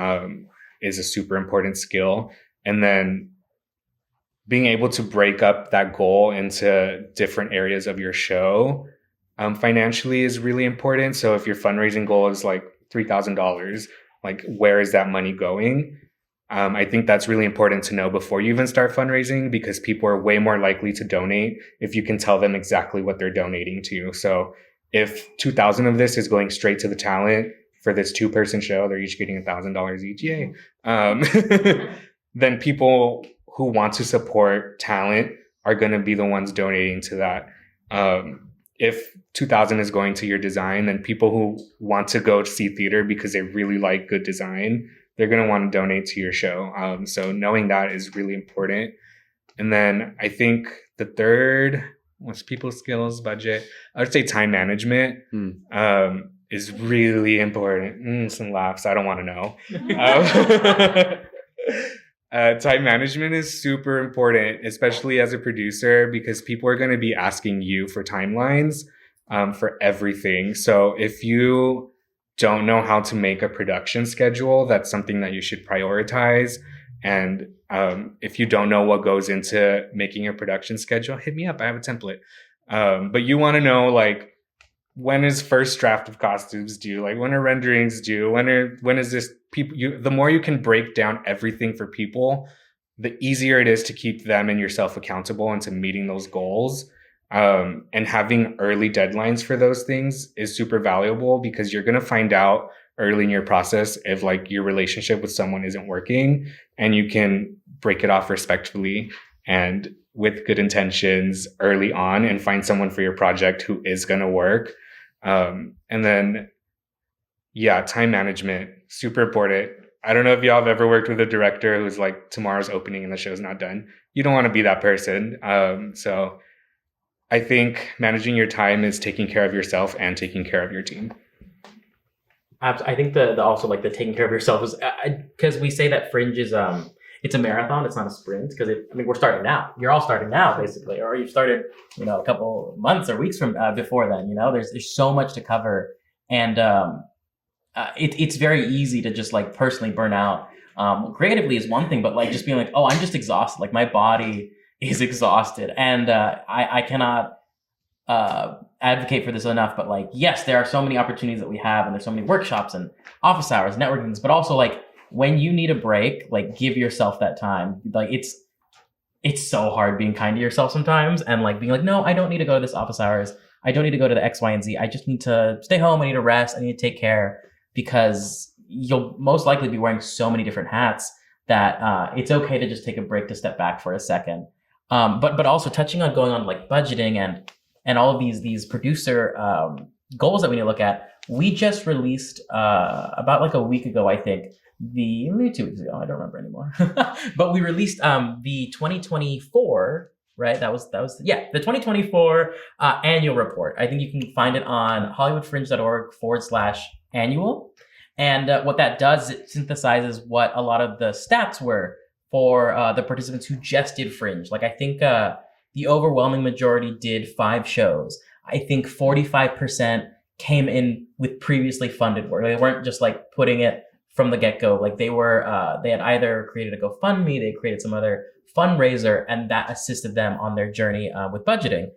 is a super important skill. And then being able to break up that goal into different areas of your show financially is really important. So if your fundraising goal is like $3,000, like, where is that money going? I think that's really important to know before you even start fundraising, because people are way more likely to donate if you can tell them exactly what they're donating to. So if 2,000 of this is going straight to the talent for this 2-person show, they're each getting $1,000 each, yay. Then people who want to support talent are going to be the ones donating to that. If 2,000 is going to your design, then people who want to go see theater because they really like good design, they're going to want to donate to your show. So knowing that is really important. And then I think the third was people skills, budget. I would say time management is really important. Some laughs. I don't want to know. Time management is super important, especially as a producer, because people are going to be asking you for timelines for everything. So if you don't know how to make a production schedule, that's something that you should prioritize. And if you don't know what goes into making a production schedule, hit me up. I have a template. But you want to know, like, when is first draft of costumes due? Like, when are renderings due? When is this? The more you can break down everything for people, the easier it is to keep them and yourself accountable into meeting those goals. And having early deadlines for those things is super valuable, because you're going to find out early in your process if like your relationship with someone isn't working, and you can break it off respectfully and with good intentions early on and find someone for your project who is going to work. And then, yeah, time management, super important. I don't know if y'all have ever worked with a director who's like, tomorrow's opening and the show's not done. You don't want to be that person. So I think managing your time is taking care of yourself and taking care of your team. I think the also like the taking care of yourself is because we say that Fringe is it's a marathon, it's not a sprint, because we're starting now. You're all starting now, basically, or you've started, a couple months or weeks from before then. There's so much to cover, and it's very easy to just like personally burn out. Creatively is one thing, but like just being like, oh, I'm just exhausted. Like my body is exhausted, and I cannot advocate for this enough. But like, yes, there are so many opportunities that we have, and there's so many workshops and office hours, networking, but also like when you need a break, like give yourself that time. Like it's so hard being kind to yourself sometimes, and like being like, no, I don't need to go to this office hours. I don't need to go to the X, Y, and Z. I just need to stay home. I need to rest. I need to take care, because you'll most likely be wearing so many different hats that it's okay to just take a break to step back for a second. But also touching on going on like budgeting and all of these producer goals that we need to look at. We just released about like a week ago, I think, maybe 2 weeks ago, I don't remember anymore. But we released the 2024, right? That was the 2024 annual report. I think you can find it on hollywoodfringe.org/annual. And what that does is it synthesizes what a lot of the stats were for the participants who just did Fringe. Like I think the overwhelming majority did 5 shows. I think 45% came in with previously funded work. They weren't just like putting it from the get-go. Like they had either created a GoFundMe, they created some other fundraiser, and that assisted them on their journey with budgeting.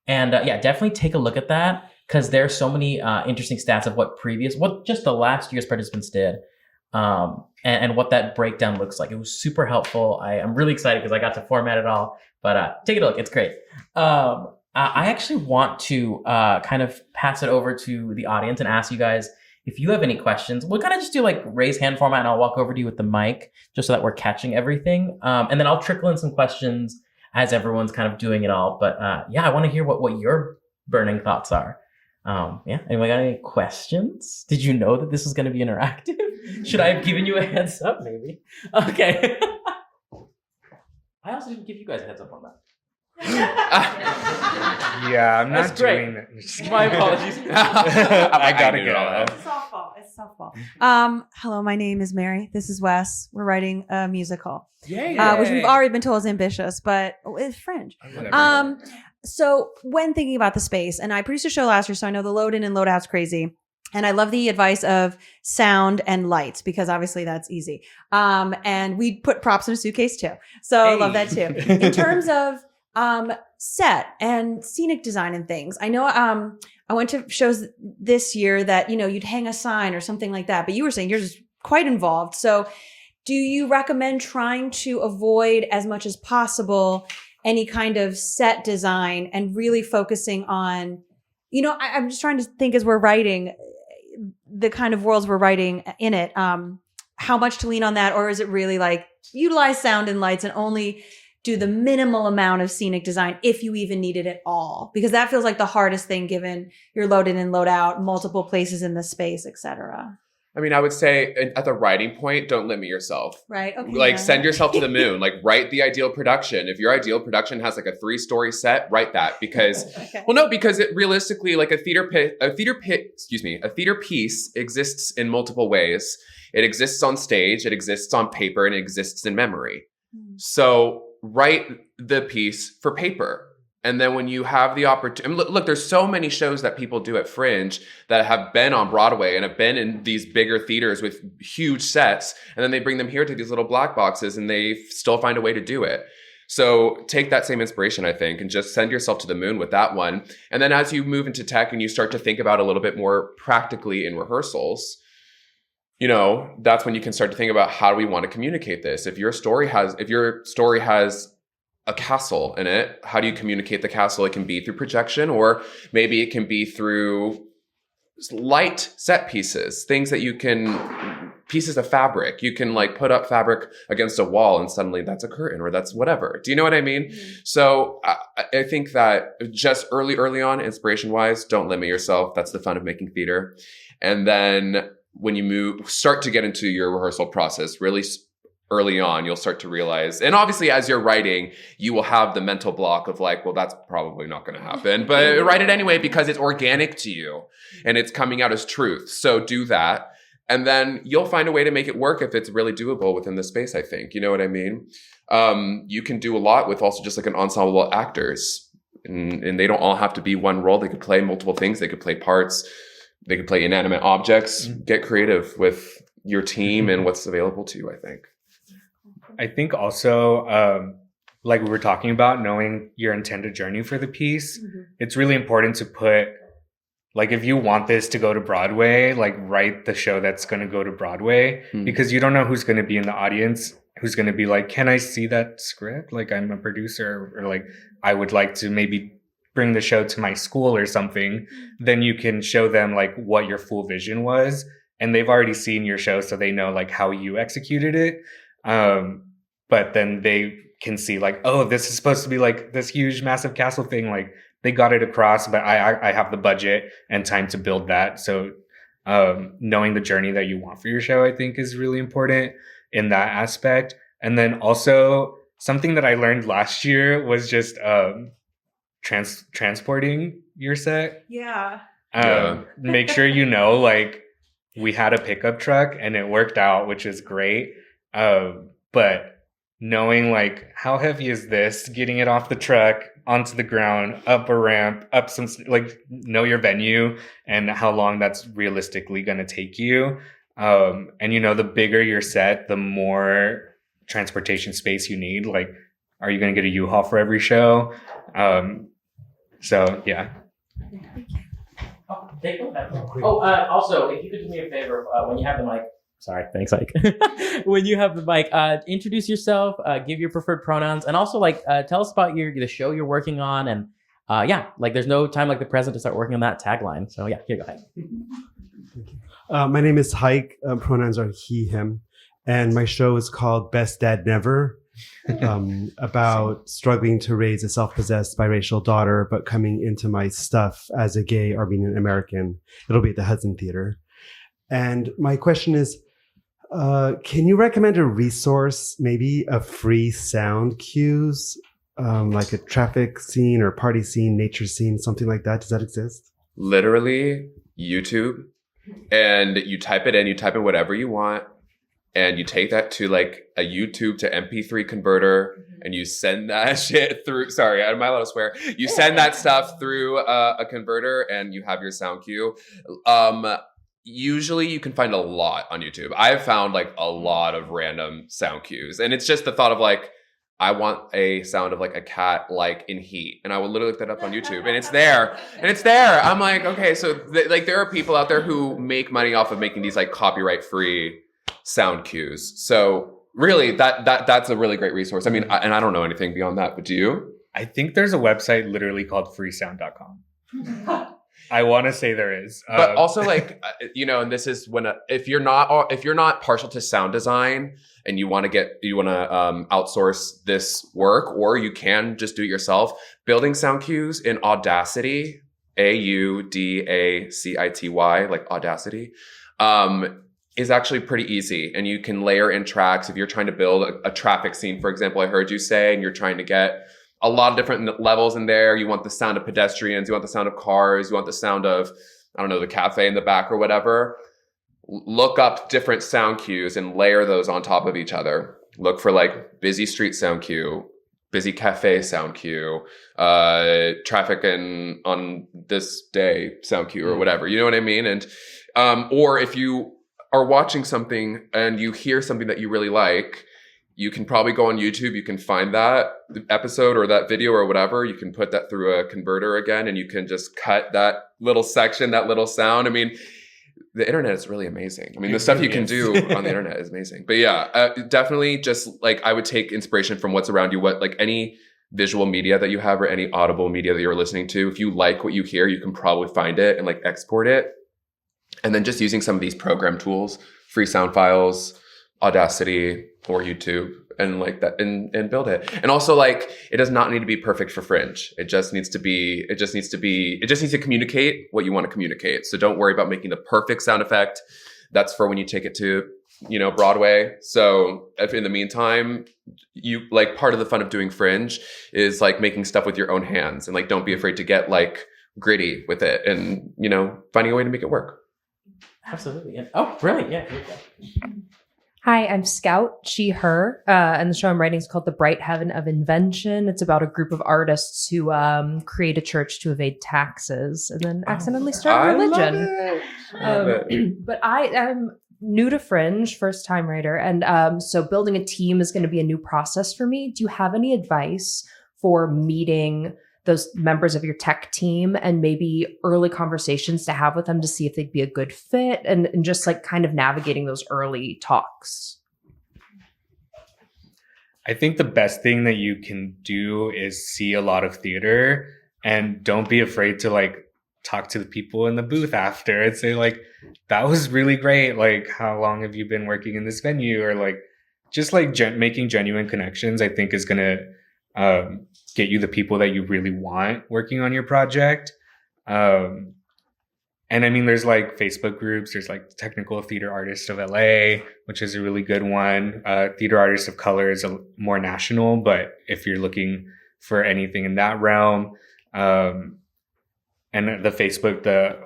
And definitely take a look at that, because there's so many interesting stats of what just the last year's participants did, and what that breakdown looks like. It was super helpful. I'm really excited because I got to format it all, but take a look. It's great. I actually want to kind of pass it over to the audience and ask you guys if you have any questions. We'll kind of just do like raise hand format, and I'll walk over to you with the mic just so that we're catching everything. And then I'll trickle in some questions as everyone's kind of doing it all. But I want to hear what your burning thoughts are. Anyone got any questions? Did you know that this is going to be interactive? Should I have given you a heads up? Maybe. Okay. I also didn't give you guys a heads up on that. Yeah, I'm not That's great. doing it. My apologies. I gotta knew get it all. out. It's softball. Hello, my name is Mary. This is Wes. We're writing a musical, which we've already been told is ambitious, but it's Fringe. Whatever. So when thinking about the space, and I produced a show last year, so I know the load in and load out's crazy. And I love the advice of sound and lights, because obviously that's easy. And we put props in a suitcase too. So I love that too. In terms of set and scenic design and things, I know I went to shows this year that, you'd hang a sign or something like that, but you were saying you're just quite involved. So do you recommend trying to avoid as much as possible any kind of set design and really focusing on, I'm just trying to think as we're writing the kind of worlds we're writing in it, how much to lean on that? Or is it really like utilize sound and lights and only do the minimal amount of scenic design if you even need it at all? Because that feels like the hardest thing given you're load in and load out, multiple places in the space, etc. I mean, I would say at the writing point, don't limit yourself. Right. Okay. Like send yourself to the moon. Like write the ideal production. If your ideal production has like a 3-story set, write that, because because it realistically, like a theater piece exists in multiple ways. It exists on stage, it exists on paper, and it exists in memory. So write the piece for paper. And then when you have the opportunity, look, there's so many shows that people do at Fringe that have been on Broadway and have been in these bigger theaters with huge sets. And then they bring them here to these little black boxes and they still find a way to do it. So take that same inspiration, I think, and just send yourself to the moon with that one. And then as you move into tech and you start to think about a little bit more practically in rehearsals, that's when you can start to think about, how do we want to communicate this? If your story has a castle in it, how do you communicate the castle? It can be through projection, or maybe it can be through light set pieces, things that pieces of fabric. You can like put up fabric against a wall and suddenly that's a curtain, or that's whatever. Do you know what I mean? Mm-hmm. So I think that just early on, inspiration wise, don't limit yourself. That's the fun of making theater. And then when you start to get into your rehearsal process, really early on, you'll start to realize, and obviously as you're writing, you will have the mental block of like, well, that's probably not going to happen, but write it anyway because it's organic to you and it's coming out as truth. So do that. And then you'll find a way to make it work if it's really doable within the space, I think. You know what I mean? You can do a lot with also just like an ensemble of actors, and they don't all have to be one role. They could play multiple things. They could play parts. They could play inanimate objects. Get creative with your team and what's available to you, I think. I think also, like we were talking about, knowing your intended journey for the piece, it's really important to put, like, if you want this to go to Broadway, like, write the show that's going to go to Broadway, because you don't know who's going to be in the audience, who's going to be like, can I see that script? Like, I'm a producer, or like, I would like to maybe bring the show to my school or something. Then you can show them like what your full vision was. and they've already seen your show, so they know like how you executed it. But then they can see like, oh, this is supposed to be like this huge, massive castle thing. Like they got it across, but I have the budget and time to build that. So knowing the journey that you want for your show, I think is really important in that aspect. And then also something that I learned last year was just transporting your set. Yeah. Make sure you know, like, we had a pickup truck and it worked out, which is great. But knowing, like, how heavy is this? Getting it off the truck, onto the ground, up a ramp, up some, like, know your venue and how long that's realistically going to take you. And, you know, the bigger your set, the more transportation space you need. Like, are you going to get a U-Haul for every show? So, yeah. Oh, take a look. Also, if you could do me a favor, when you have the mic, sorry, thanks, Ike. When you have the mic, introduce yourself, give your preferred pronouns, and also like tell us about the show you're working on, and yeah, like there's no time like the present to start working on that tagline. So yeah, here, go ahead. My name is Hike. Pronouns are he, him, and my show is called Best Dad Never. About struggling to raise a self-possessed biracial daughter, but coming into my stuff as a gay Armenian American. It'll be at the Hudson Theater. And my question is, can you recommend a resource, maybe a free sound cues, like a traffic scene or party scene, nature scene, something like that? Does that exist? Literally YouTube, and you type it in, you type in whatever you want, and you take that to like a YouTube to MP3 converter, and you send that shit through. Sorry, am I allowed to swear? You send that stuff through a converter, and you have your sound cue. Usually, you can find a lot on YouTube. I've found like a lot of random sound cues, and it's just the thought of like, I want a sound of like a cat, like in Heat, and I will literally look that up on YouTube, and it's there, I'm like, okay, so like there are people out there who make money off of making these like copyright-free sound cues. So really, that's a really great resource. I mean, I don't know anything beyond that, but do you? I think there's a website literally called freesound.com. I want to say there is, but also like, you know, and this is when if you're not partial to sound design and you want to outsource this work, or you can just do it yourself, building sound cues in Audacity, Audacity, like Audacity, is actually pretty easy. And you can layer in tracks if you're trying to build a traffic scene, for example, I heard you say, and you're trying to get a lot of different levels in there. You want the sound of pedestrians, you want the sound of cars, you want the sound of, I don't know, the cafe in the back or whatever. Look up different sound cues and layer those on top of each other. Look for like busy street sound cue, busy cafe sound cue, traffic on this day sound cue or whatever. You know what I mean? And or if you are watching something and you hear something that you really like, you can probably go on YouTube, you can find that episode or that video or whatever, you can put that through a converter again, and you can just cut that little section, that little sound. I mean, the internet is really amazing. I mean, the stuff you can do on the internet is amazing. But yeah, definitely just like, I would take inspiration from what's around you, what like any visual media that you have or any audible media that you're listening to. If you like what you hear, you can probably find it and like export it. And then just using some of these program tools, free sound files, Audacity or YouTube, and like that, and build it. And also, like, it does not need to be perfect for Fringe. It just needs to communicate what you want to communicate. So don't worry about making the perfect sound effect. That's for when you take it to, you know, Broadway. So if in the meantime, you like, part of the fun of doing Fringe is like making stuff with your own hands, and like, don't be afraid to get like gritty with it, and, you know, finding a way to make it work. Absolutely. Oh, brilliant. Yeah. Here we go. Hi, I'm Scout, she, her, and the show I'm writing is called The Bright Heaven of Invention. It's about a group of artists who create a church to evade taxes and then accidentally start a religion. Love it. But I am new to Fringe, first time writer, and so building a team is going to be a new process for me. Do you have any advice for meeting those members of your tech team and maybe early conversations to have with them to see if they'd be a good fit, and just like kind of navigating those early talks? I think the best thing that you can do is see a lot of theater, and don't be afraid to like talk to the people in the booth after and say like, that was really great. Like, how long have you been working in this venue? Or like, just like making genuine connections, I think is going to get you the people that you really want working on your project. And I mean, there's like Facebook groups. There's like Technical Theater Artists of LA, which is a really good one. Theater Artists of Color is more national, but if you're looking for anything in that realm, and the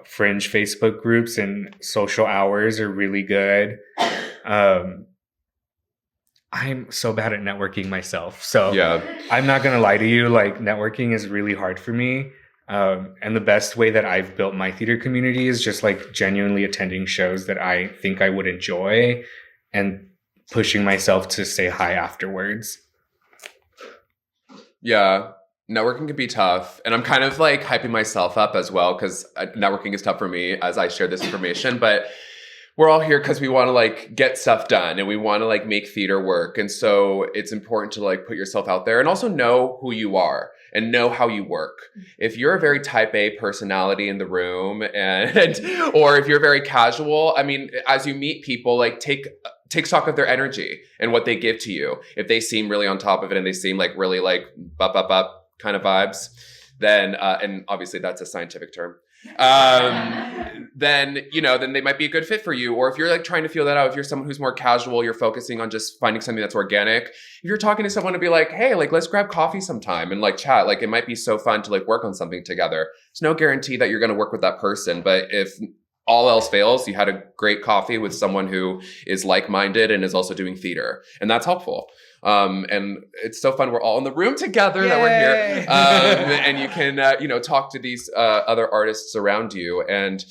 Fringe Facebook groups and social hours are really good. I'm so bad at networking myself. So Yeah. I'm not going to lie to you. Like, networking is really hard for me. And the best way that I've built my theater community is just like genuinely attending shows that I think I would enjoy and pushing myself to say hi afterwards. Yeah. Networking can be tough. And I'm kind of like hyping myself up as well because networking is tough for me as I share this information. But we're all here because we want to like get stuff done and we want to like make theater work. And so it's important to like put yourself out there and also know who you are and know how you work. If you're a very type A personality in the room and or if you're very casual, I mean, as you meet people, like take stock of their energy and what they give to you. If they seem really on top of it and they seem like really like up kind of vibes, then and obviously that's a scientific term. Then they might be a good fit for you. Or if you're like trying to feel that out, if you're someone who's more casual, you're focusing on just finding something that's organic. If you're talking to someone to be like, hey, like let's grab coffee sometime and like chat, like it might be so fun to like work on something together. There's no guarantee that you're going to work with that person, but if all else fails, you had a great coffee with someone who is like-minded and is also doing theater, and that's helpful. And it's so fun. We're all in the room together. Yay! That we're here. And you can, talk to these other artists around you and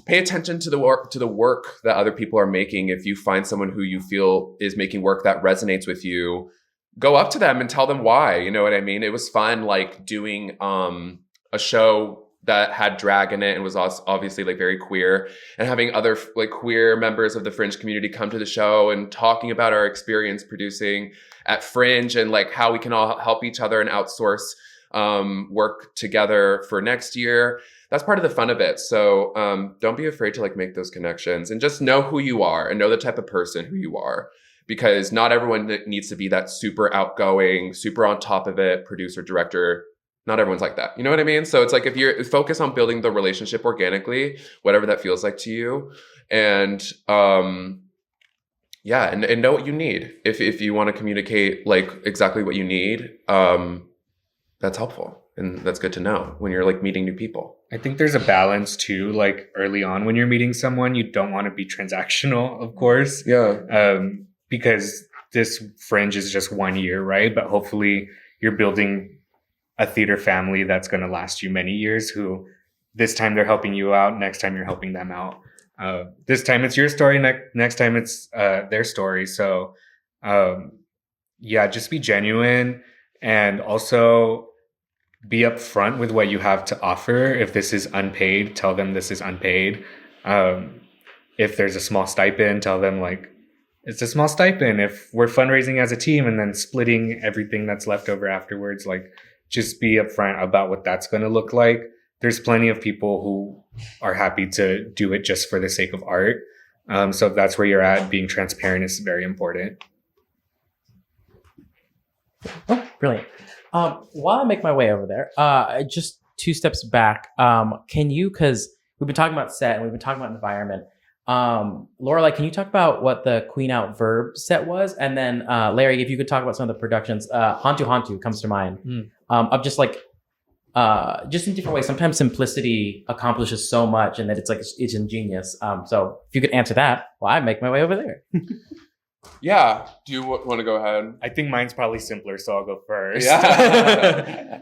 pay attention to the work that other people are making. If you find someone who you feel is making work that resonates with you, go up to them and tell them why. You know what I mean? It was fun, like doing a show that had drag in it and was obviously like very queer, and having other like queer members of the Fringe community come to the show and talking about our experience producing at Fringe and like how we can all help each other and outsource work together for next year. That's part of the fun of it. So don't be afraid to like make those connections and just know who you are and know the type of person who you are, because not everyone needs to be that super outgoing, super on top of it, producer, director. Not everyone's like that. You know what I mean? So it's like if you're focused on building the relationship organically, whatever that feels like to you, and and know what you need. If you want to communicate like exactly what you need, that's helpful. And that's good to know when you're like meeting new people. I think there's a balance too. Like early on when you're meeting someone, you don't want to be transactional, of course. Yeah. Because this Fringe is just 1 year, right? But hopefully you're building a theater family that's going to last you many years, who this time they're helping you out. Next time you're helping them out. This time it's your story. Next time it's their story. So just be genuine and also be upfront with what you have to offer. If this is unpaid, tell them this is unpaid. If there's a small stipend, tell them like, it's a small stipend. If we're fundraising as a team and then splitting everything that's left over afterwards, like just be upfront about what that's going to look like. There's plenty of people who are happy to do it just for the sake of art. So if that's where you're at, being transparent is very important. Oh, brilliant. While I make my way over there, just 2 steps back, can you, because we've been talking about set and we've been talking about environment. Lorelei, can you talk about what the Queen Out Verb set was? And then Larry, if you could talk about some of the productions. Hantu comes to mind. Of just like, just in different ways. Sometimes simplicity accomplishes so much and that it's like, it's ingenious. So if you could answer that, well, I make my way over there. Yeah. Do you want to go ahead? I think mine's probably simpler, so I'll go first. Yeah.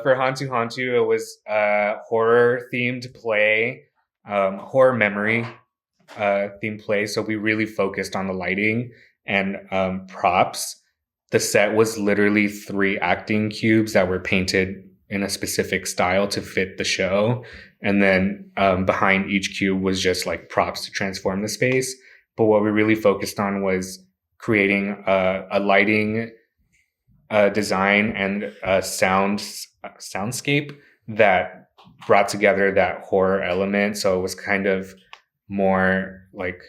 For Hantu, it was a horror-themed play, horror memory themed play. So we really focused on the lighting and props. The set was literally 3 acting cubes that were painted in a specific style to fit the show. And then behind each cube was just like props to transform the space. But what we really focused on was creating a lighting design and a soundscape that brought together that horror element. So it was kind of more like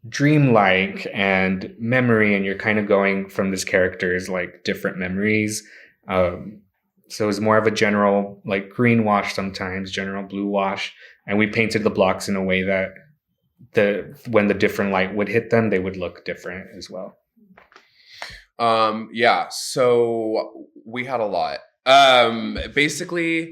dreamlike and memory, and you're kind of going from this character's like different memories. So it was more of a general like green wash, sometimes general blue wash, and we painted the blocks in a way that when the different light would hit them, they would look different as well. Yeah, so we had a lot. Basically,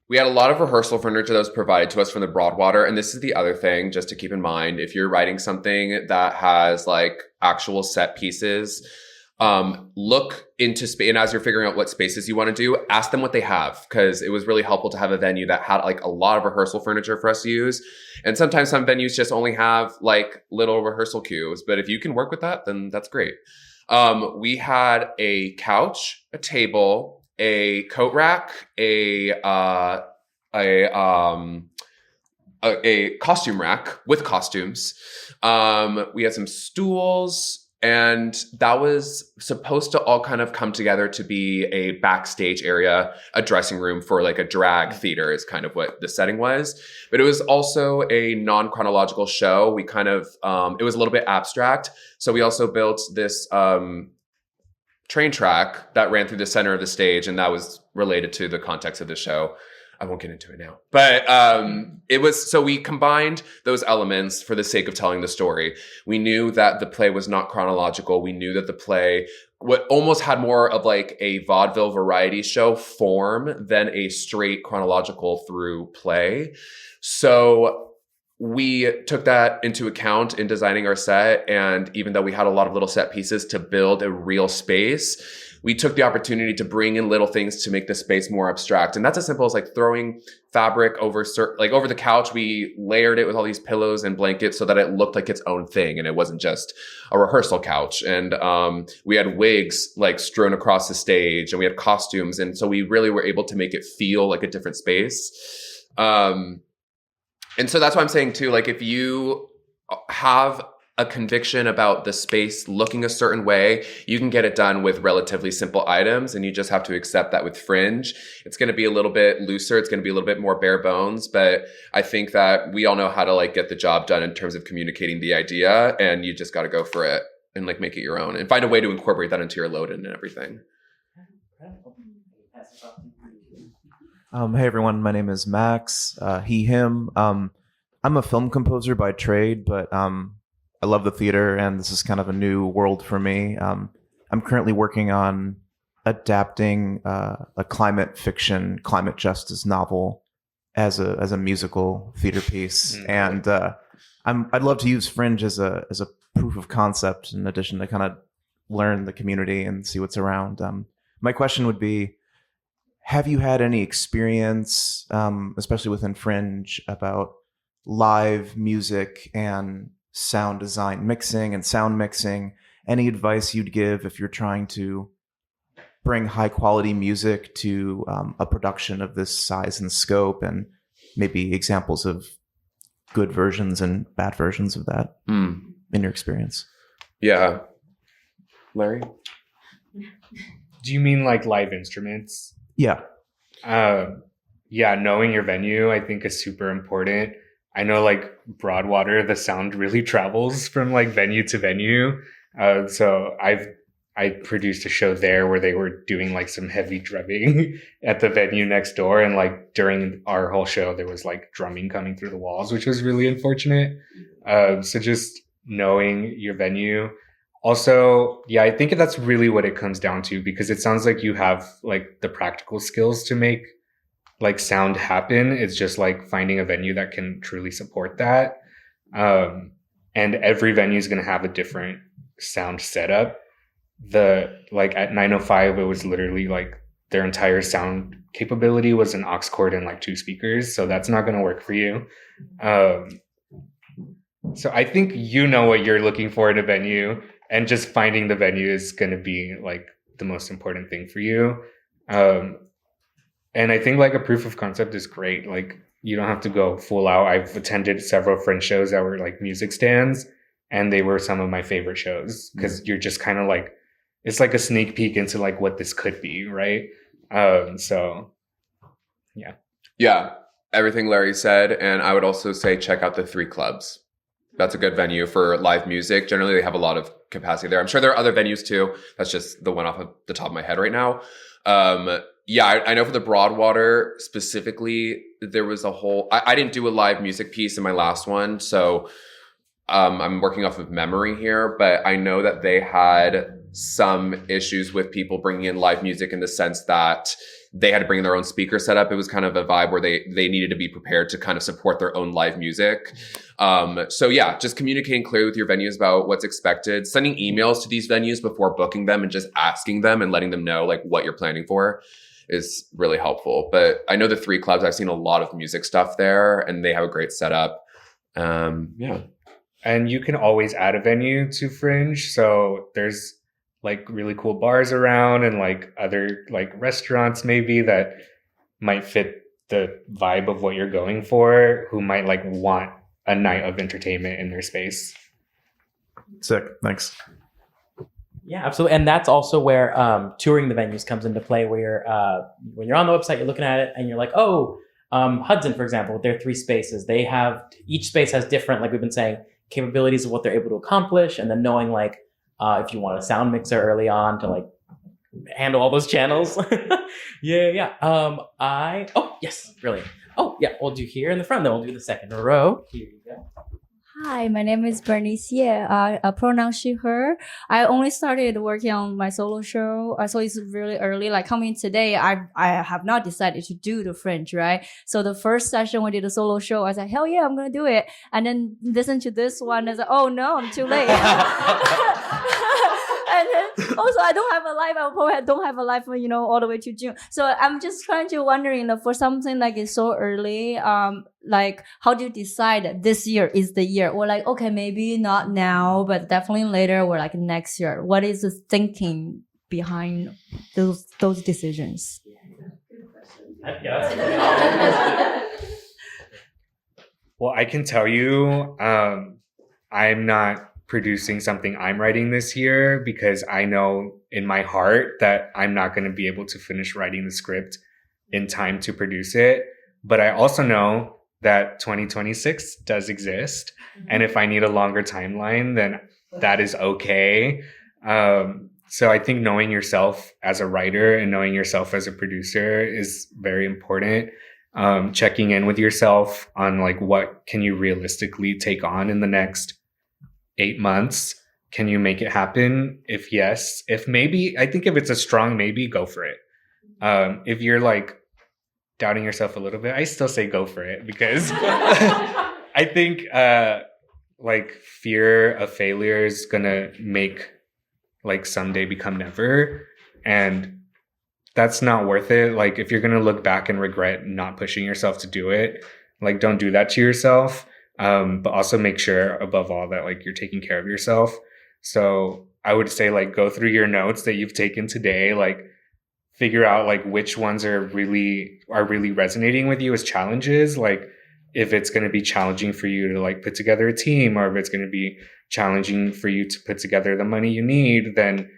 we had a lot of rehearsal furniture that was provided to us from the Broadwater. And this is the other thing, just to keep in mind, if you're writing something that has like actual set pieces, look into space. And as you're figuring out what spaces you want to do, ask them what they have, because it was really helpful to have a venue that had like a lot of rehearsal furniture for us to use. And sometimes some venues just only have like little rehearsal cues. But if you can work with that, then that's great. We had a couch, a table, a coat rack, a costume rack with costumes. We had some stools, and that was supposed to all kind of come together to be a backstage area, a dressing room for like a drag theater is kind of what the setting was. But it was also a non-chronological show. We kind of, it was a little bit abstract. So we also built this train track that ran through the center of the stage, and that was related to the context of the show. I won't get into it now. But it was, so we combined those elements for the sake of telling the story. We knew that the play was not chronological. We knew that the play almost had more of like a vaudeville variety show form than a straight chronological through play. So we took that into account in designing our set. And even though we had a lot of little set pieces to build a real space, we took the opportunity to bring in little things to make the space more abstract. And that's as simple as like throwing fabric over the couch. We layered it with all these pillows and blankets so that it looked like its own thing. And it wasn't just a rehearsal couch. And we had wigs like strewn across the stage, and we had costumes. And so we really were able to make it feel like a different space. And so that's why I'm saying too, like if you have a conviction about the space looking a certain way, you can get it done with relatively simple items, and you just have to accept that with Fringe. It's going to be a little bit looser. It's going to be a little bit more bare bones, but I think that we all know how to like get the job done in terms of communicating the idea, and you just got to go for it and like make it your own and find a way to incorporate that into your load-in and everything. Hey everyone, my name is Max, he, him. I'm a film composer by trade, but I love the theater, and this is kind of a new world for me. I'm currently working on adapting a climate fiction, climate justice novel as a musical theater piece, and I'd love to use Fringe as a proof of concept in addition to kind of learn the community and see what's around. My question would be, have you had any experience, especially within Fringe, about live music and sound design, mixing and sound mixing? Any advice you'd give if you're trying to bring high quality music to a production of this size and scope, and maybe examples of good versions and bad versions of that in your experience? Yeah. Larry? Do you mean like live instruments? Yeah. Yeah, knowing your venue, I think, is super important. I know like Broadwater, the sound really travels from like venue to venue. So I produced a show there where they were doing like some heavy drumming at the venue next door. And like during our whole show, there was like drumming coming through the walls, which was really unfortunate. So just knowing your venue. Also, yeah, I think that's really what it comes down to, because it sounds like you have like the practical skills to make like sound happen. It's just like finding a venue that can truly support that. And every venue is going to have a different sound setup. Like at 905, it was literally like their entire sound capability was an aux cord and like 2 speakers. So that's not going to work for you. So I think you know what you're looking for in a venue, and just finding the venue is going to be like the most important thing for you. And I think like a proof of concept is great. Like you don't have to go full out. I've attended several Fringe shows that were like music stands, and they were some of my favorite shows, because you're just kind of like, it's like a sneak peek into like what this could be, right? So yeah. Yeah. everything Larry said. And I would also say check out the 3 clubs. That's a good venue for live music. Generally, they have a lot of capacity there. I'm sure there are other venues too. That's just the one off of the top of my head right now. I know for the Broadwater specifically, there was a whole... I didn't do a live music piece in my last one, so I'm working off of memory here, but I know that they had some issues with people bringing in live music in the sense that they had to bring in their own speaker setup. It was kind of a vibe where they needed to be prepared to kind of support their own live music. Just communicating clearly with your venues about what's expected, sending emails to these venues before booking them and just asking them and letting them know like what you're planning for is really helpful. But I know the 3 clubs, I've seen a lot of music stuff there and they have a great setup. And you can always add a venue to Fringe. So there's like really cool bars around and like other like restaurants maybe that might fit the vibe of what you're going for, who might like want a night of entertainment in their space. Sick. Thanks. Yeah, absolutely. And that's also where touring the venues comes into play, where when you're on the website, you're looking at it and you're like, Hudson, for example, with their 3 spaces, each space has different, like we've been saying, capabilities of what they're able to accomplish. And then knowing like, if you want a sound mixer early on to like handle all those channels. Yeah. Yes, brilliant. Oh yeah, we'll do here in the front, then we'll do the second row. Here you go. Hi, my name is Bernice Ye, pronoun she, her. I only started working on my solo show, so it's really early. Like coming today, I have not decided to do the Fringe, right? So the first session we did a solo show, I said, hell yeah, I'm going to do it. And then listen to this one, I said, oh no, I'm too late. And then also I don't have a life, I probably don't have a life, all the way to June. So I'm just wondering for something like it's so early, like how do you decide that this year is the year? Or like, okay, maybe not now, but definitely later or like next year. What is the thinking behind those decisions? Well, I can tell you, I'm not producing something I'm writing this year because I know in my heart that I'm not going to be able to finish writing the script in time to produce it. But I also know that 2026 does exist. And if I need a longer timeline, then that is okay. So I think knowing yourself as a writer and knowing yourself as a producer is very important. Checking in with yourself on like, what can you realistically take on in the next 8 months? Can you make it happen? If yes, if maybe, I think if it's a strong maybe, go for it. If you're like doubting yourself a little bit, I still say go for it because I think like fear of failure is gonna make like someday become never, and that's not worth it. Like if you're gonna look back and regret not pushing yourself to do it, like don't do that to yourself. But also make sure above all that like you're taking care of yourself. So I would say like go through your notes that you've taken today, like figure out like which ones are really resonating with you as challenges. Like if it's going to be challenging for you to like put together a team, or if it's going to be challenging for you to put together the money you need, then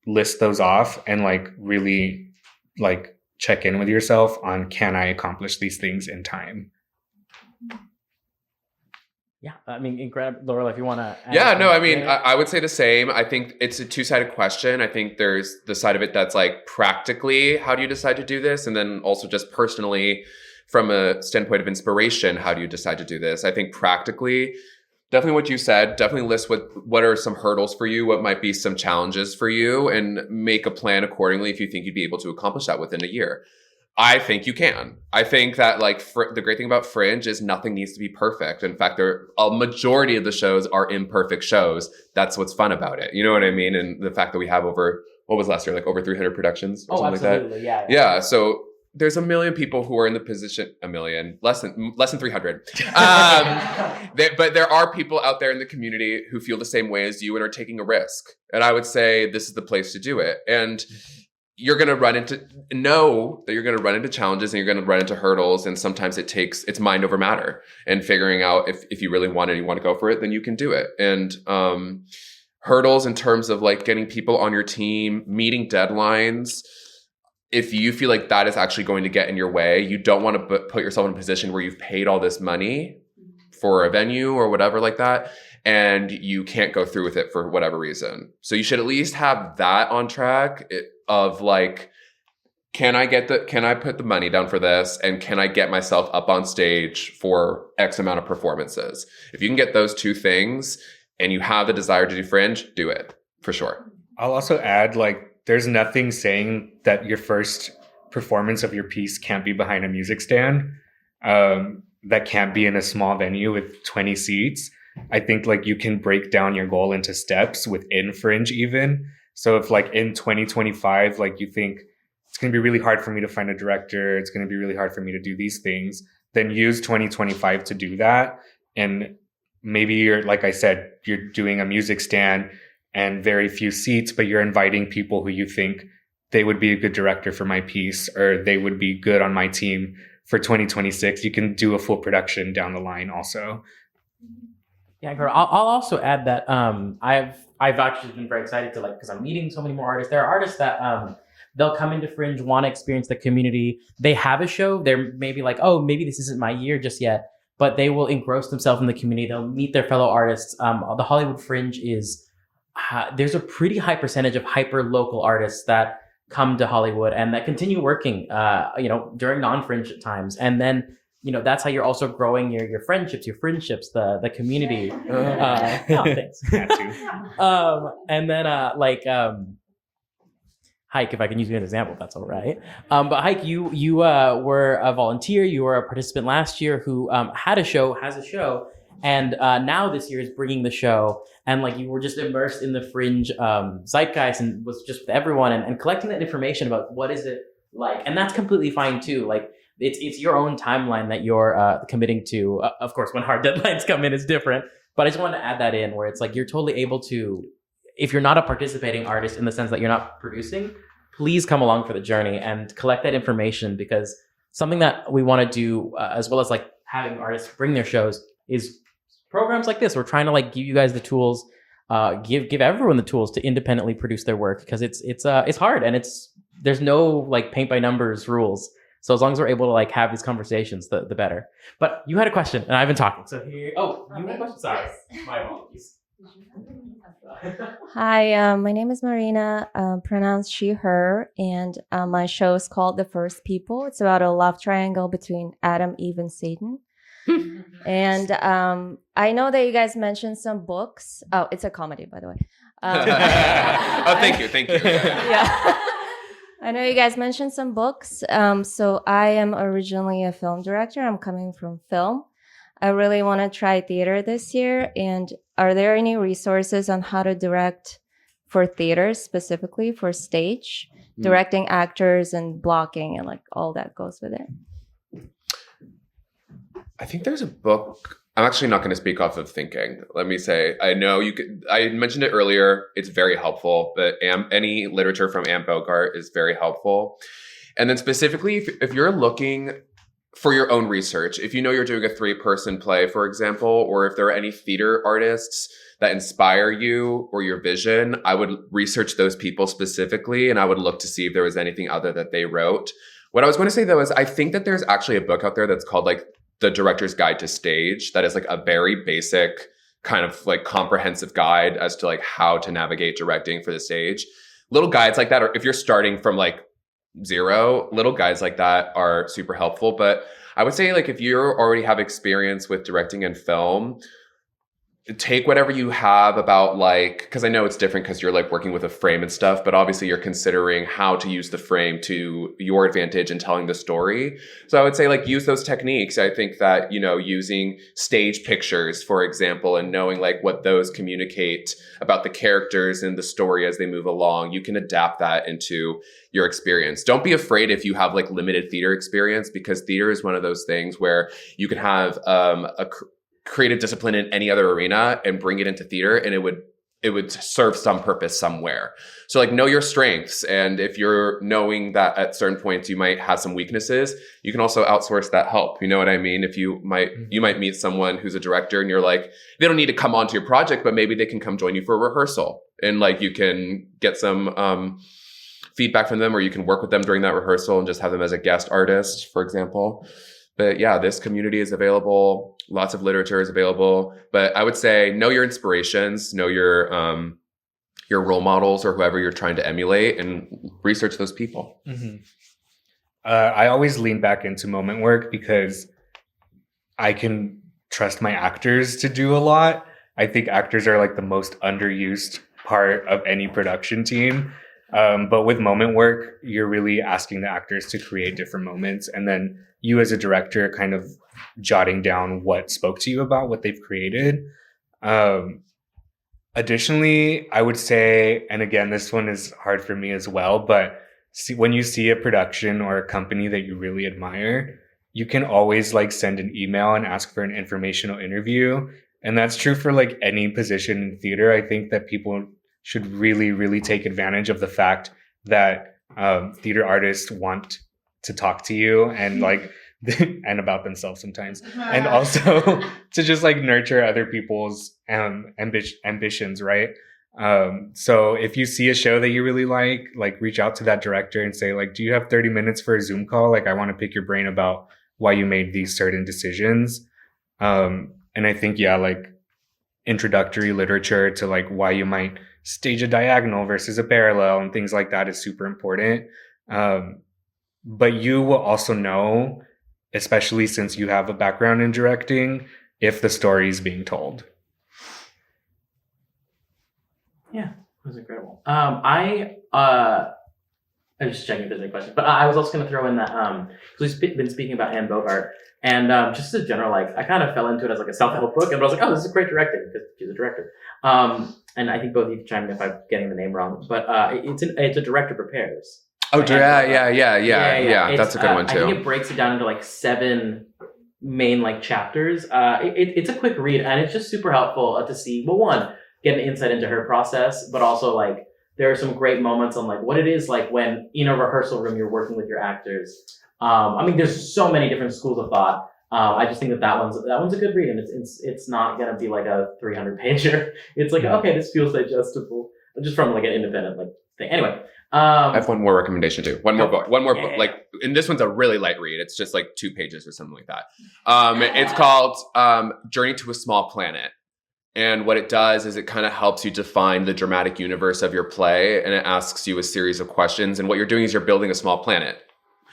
list those off and like really like check in with yourself on, can I accomplish these things in time? Yeah, I mean, incredible. Lorelei, if you want to add I would say the same. I think it's a 2-sided question. I think there's the side of it that's like practically, how do you decide to do this? And then also just personally, from a standpoint of inspiration, how do you decide to do this? I think practically, definitely what you said, definitely list what are some hurdles for you, what might be some challenges for you, and make a plan accordingly if you think you'd be able to accomplish that within a year. I think you can. I think that like the great thing about Fringe is nothing needs to be perfect. In fact, a majority of the shows are imperfect shows. That's what's fun about it. You know what I mean? And the fact that we have over 300 productions or something like that. Yeah. So there's a million people who are in the position, less than 300. But there are people out there in the community who feel the same way as you and are taking a risk. And I would say this is the place to do it. And you're going to know that you're going to run into challenges and you're going to run into hurdles. And sometimes it's mind over matter, and figuring out if you really want it and you want to go for it, then you can do it. And hurdles in terms of like getting people on your team, meeting deadlines. if you feel like that is actually going to get in your way, you don't want to put yourself in a position where you've paid all this money for a venue or whatever like that, and you can't go through with it for whatever reason. So you should at least have that on track of like, can I put the money down for this, and can I get myself up on stage for X amount of performances? If you can get those two things and you have the desire to do Fringe, do it for sure. I'll also add, like, there's nothing saying that your first performance of your piece can't be behind a music stand. That can't be in a small venue with 20 seats. I think like you can break down your goal into steps within Fringe even. So if like in 2025, like you think it's going to be really hard for me to find a director, it's going to be really hard for me to do these things, then use 2025 to do that. And maybe you're, like I said, you're doing a music stand and very few seats, but you're inviting people who you think they would be a good director for my piece, or they would be good on my team for 2026. You can do a full production down the line also. Yeah, girl. I'll also add that I've actually been very excited to, like, because I'm meeting so many more artists. There are artists that they'll come into Fringe, want to experience the community. They have a show. They're maybe like, oh, maybe this isn't my year just yet, but they will engross themselves in the community. They'll meet their fellow artists. The Hollywood Fringe is there's a pretty high percentage of hyper local artists that come to Hollywood and that continue working, during non-Fringe times. And then, that's how you're also growing your friendships, the community. Thanks. And then, Hike, if I can use you as an example, if that's all right. But Hike, you were a volunteer. You were a participant last year who has a show, and now this year is bringing the show. And like you were just immersed in the Fringe zeitgeist and was just with everyone and collecting that information about what is it like. And that's completely fine too. Like it's your own timeline that you're committing to. Of course, when hard deadlines come in, it's different. But I just wanted to add that in where it's like you're totally able to, if you're not a participating artist in the sense that you're not producing, please come along for the journey and collect that information, because something that we want to do as well as like having artists bring their shows is programs like this. We're trying to like give you guys the tools, give everyone the tools to independently produce their work, because it's hard and there's no like paint by numbers rules. So as long as we're able to like have these conversations, the better. But you had a question and I've been talking. So here, you had a question. Sorry, my apologies. Hi, my name is Marina, pronounced she, her, and my show is called The First People. It's about a love triangle between Adam, Eve, and Satan. And I know that you guys mentioned some books. Oh, it's a comedy, by the way. Thank you. Yeah. I know you guys mentioned some books. So I am originally a film director. I'm coming from film. I really want to try theater this year. And are there any resources on how to direct for theater, specifically for stage, directing actors and blocking and like all that goes with it? I think there's a book. I'm actually not going to speak off of thinking. Let me say, I know I mentioned it earlier. It's very helpful, but any literature from Anne Bogart is very helpful. And then specifically, if you're looking for your own research, if you know you're doing a 3-person play, for example, or if there are any theater artists that inspire you or your vision, I would research those people specifically, and I would look to see if there was anything other that they wrote. What I was going to say, though, is I think that there's actually a book out there that's called like The Director's Guide to Stage, that is like a very basic kind of like comprehensive guide as to like how to navigate directing for the stage. Little guides like that, or if you're starting from like zero, little guides like that are super helpful. But I would say like if you already have experience with directing and film, take whatever you have about like, because I know it's different because you're like working with a frame and stuff, but obviously you're considering how to use the frame to your advantage in telling the story. So I would say like use those techniques. I think that, using stage pictures, for example, and knowing like what those communicate about the characters and the story as they move along, you can adapt that into your experience. Don't be afraid if you have like limited theater experience, because theater is one of those things where you can have a creative discipline in any other arena and bring it into theater, and it would serve some purpose somewhere. So like know your strengths, and if you're knowing that at certain points you might have some weaknesses, you can also outsource that help. You know what I mean? If you might meet someone who's a director and you're like, they don't need to come onto your project, but maybe they can come join you for a rehearsal, and like you can get some feedback from them, or you can work with them during that rehearsal and just have them as a guest artist, for example. But yeah, this community is available. Lots of literature is available. But I would say know your inspirations, know your role models or whoever you're trying to emulate, and research those people. Mm-hmm. I always lean back into moment work because I can trust my actors to do a lot. I think actors are like the most underused part of any production team. But with moment work, you're really asking the actors to create different moments. And then you as a director kind of jotting down what spoke to you about what they've created. Additionally, I would say, and again, this one is hard for me as well, but when you see a production or a company that you really admire, you can always like send an email and ask for an informational interview. And that's true for like any position in theater. I think that people should really, really take advantage of the fact that theater artists want to talk to you and like and about themselves sometimes, and also to just like nurture other people's ambitions, right? So if you see a show that you really like reach out to that director and say like, do you have 30 minutes for a Zoom call? Like, I want to pick your brain about why you made these certain decisions. And I think, yeah, like introductory literature to like why you might stage a diagonal versus a parallel and things like that is super important. But you will also know, especially since you have a background in directing, if the story is being told. Yeah, that was incredible. I was just checking if there's any questions, but I was also going to throw in that because we've been speaking about Anne Bogart, and just as a general, like I kind of fell into it as like a self-help book, and I was like, oh, this is great directing because she's a director. And I think both of you can chime in if I'm getting the name wrong, but it's a director prepares. Oh, yeah. That's a good one too. I think it breaks it down into like 7 main like chapters. It's a quick read, and it's just super helpful to see. Well, one, get an insight into her process, but also like there are some great moments on like what it is like when in a rehearsal room you're working with your actors. I mean, there's so many different schools of thought. I just think that one's a good read, and it's not gonna be like a 300 pager. It's like okay, this feels digestible, just from like an independent like thing. Anyway. I have one more recommendation too. One more book. Like, and this one's a really light read. It's just like 2 pages or something like that. It's called Journey to a Small Planet. And what it does is it kind of helps you define the dramatic universe of your play, and it asks you a series of questions. And what you're doing is you're building a small planet.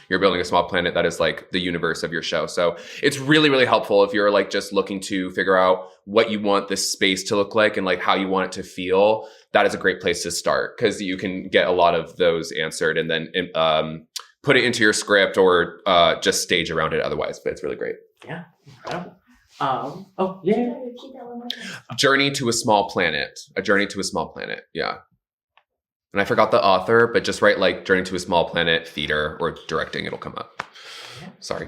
You're building a small planet that is like the universe of your show. So it's really, really helpful if you're like just looking to figure out what you want this space to look like and like how you want it to feel. That is a great place to start because you can get a lot of those answered and then put it into your script or just stage around it otherwise. But it's really great. Yeah, incredible. Oh, yeah. Journey to a Small Planet. A Journey to a Small Planet. Yeah. And I forgot the author, but just write like Journey to a Small Planet, theater, or directing. It'll come up. Yeah. Sorry.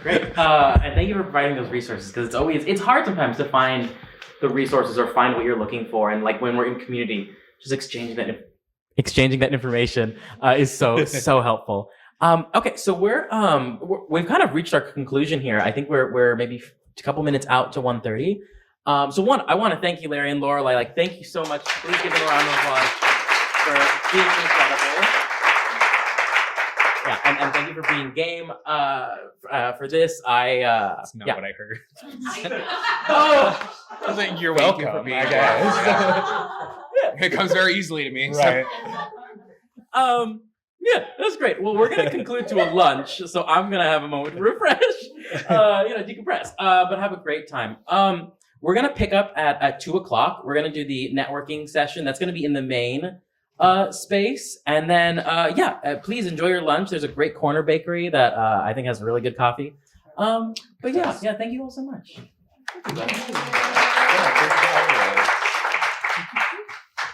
Great. And thank you for providing those resources because it's hard sometimes to find the resources or find what you're looking for. And like when we're in community, just exchanging that information is so helpful. Okay, so we've kind of reached our conclusion here. I think we're maybe a couple minutes out to 1:30. So one, I want to thank you, Larry and Lorelei. Like, thank you so much. Please give them a round of applause for being incredible. Yeah, and thank you for being game for this. That's not what I heard. Oh, I was like, you're welcome. Thank you for being I guess. It comes very easily to me. Right. Yeah, that's great. Well, we're gonna conclude to a lunch, so I'm gonna have a moment to refresh, decompress, but have a great time. We're gonna pick up at 2:00. We're gonna do the networking session. That's gonna be in the main space, and then please enjoy your lunch. There's a great corner bakery that I think has really good coffee. But yeah, thank you all so much. Thank you.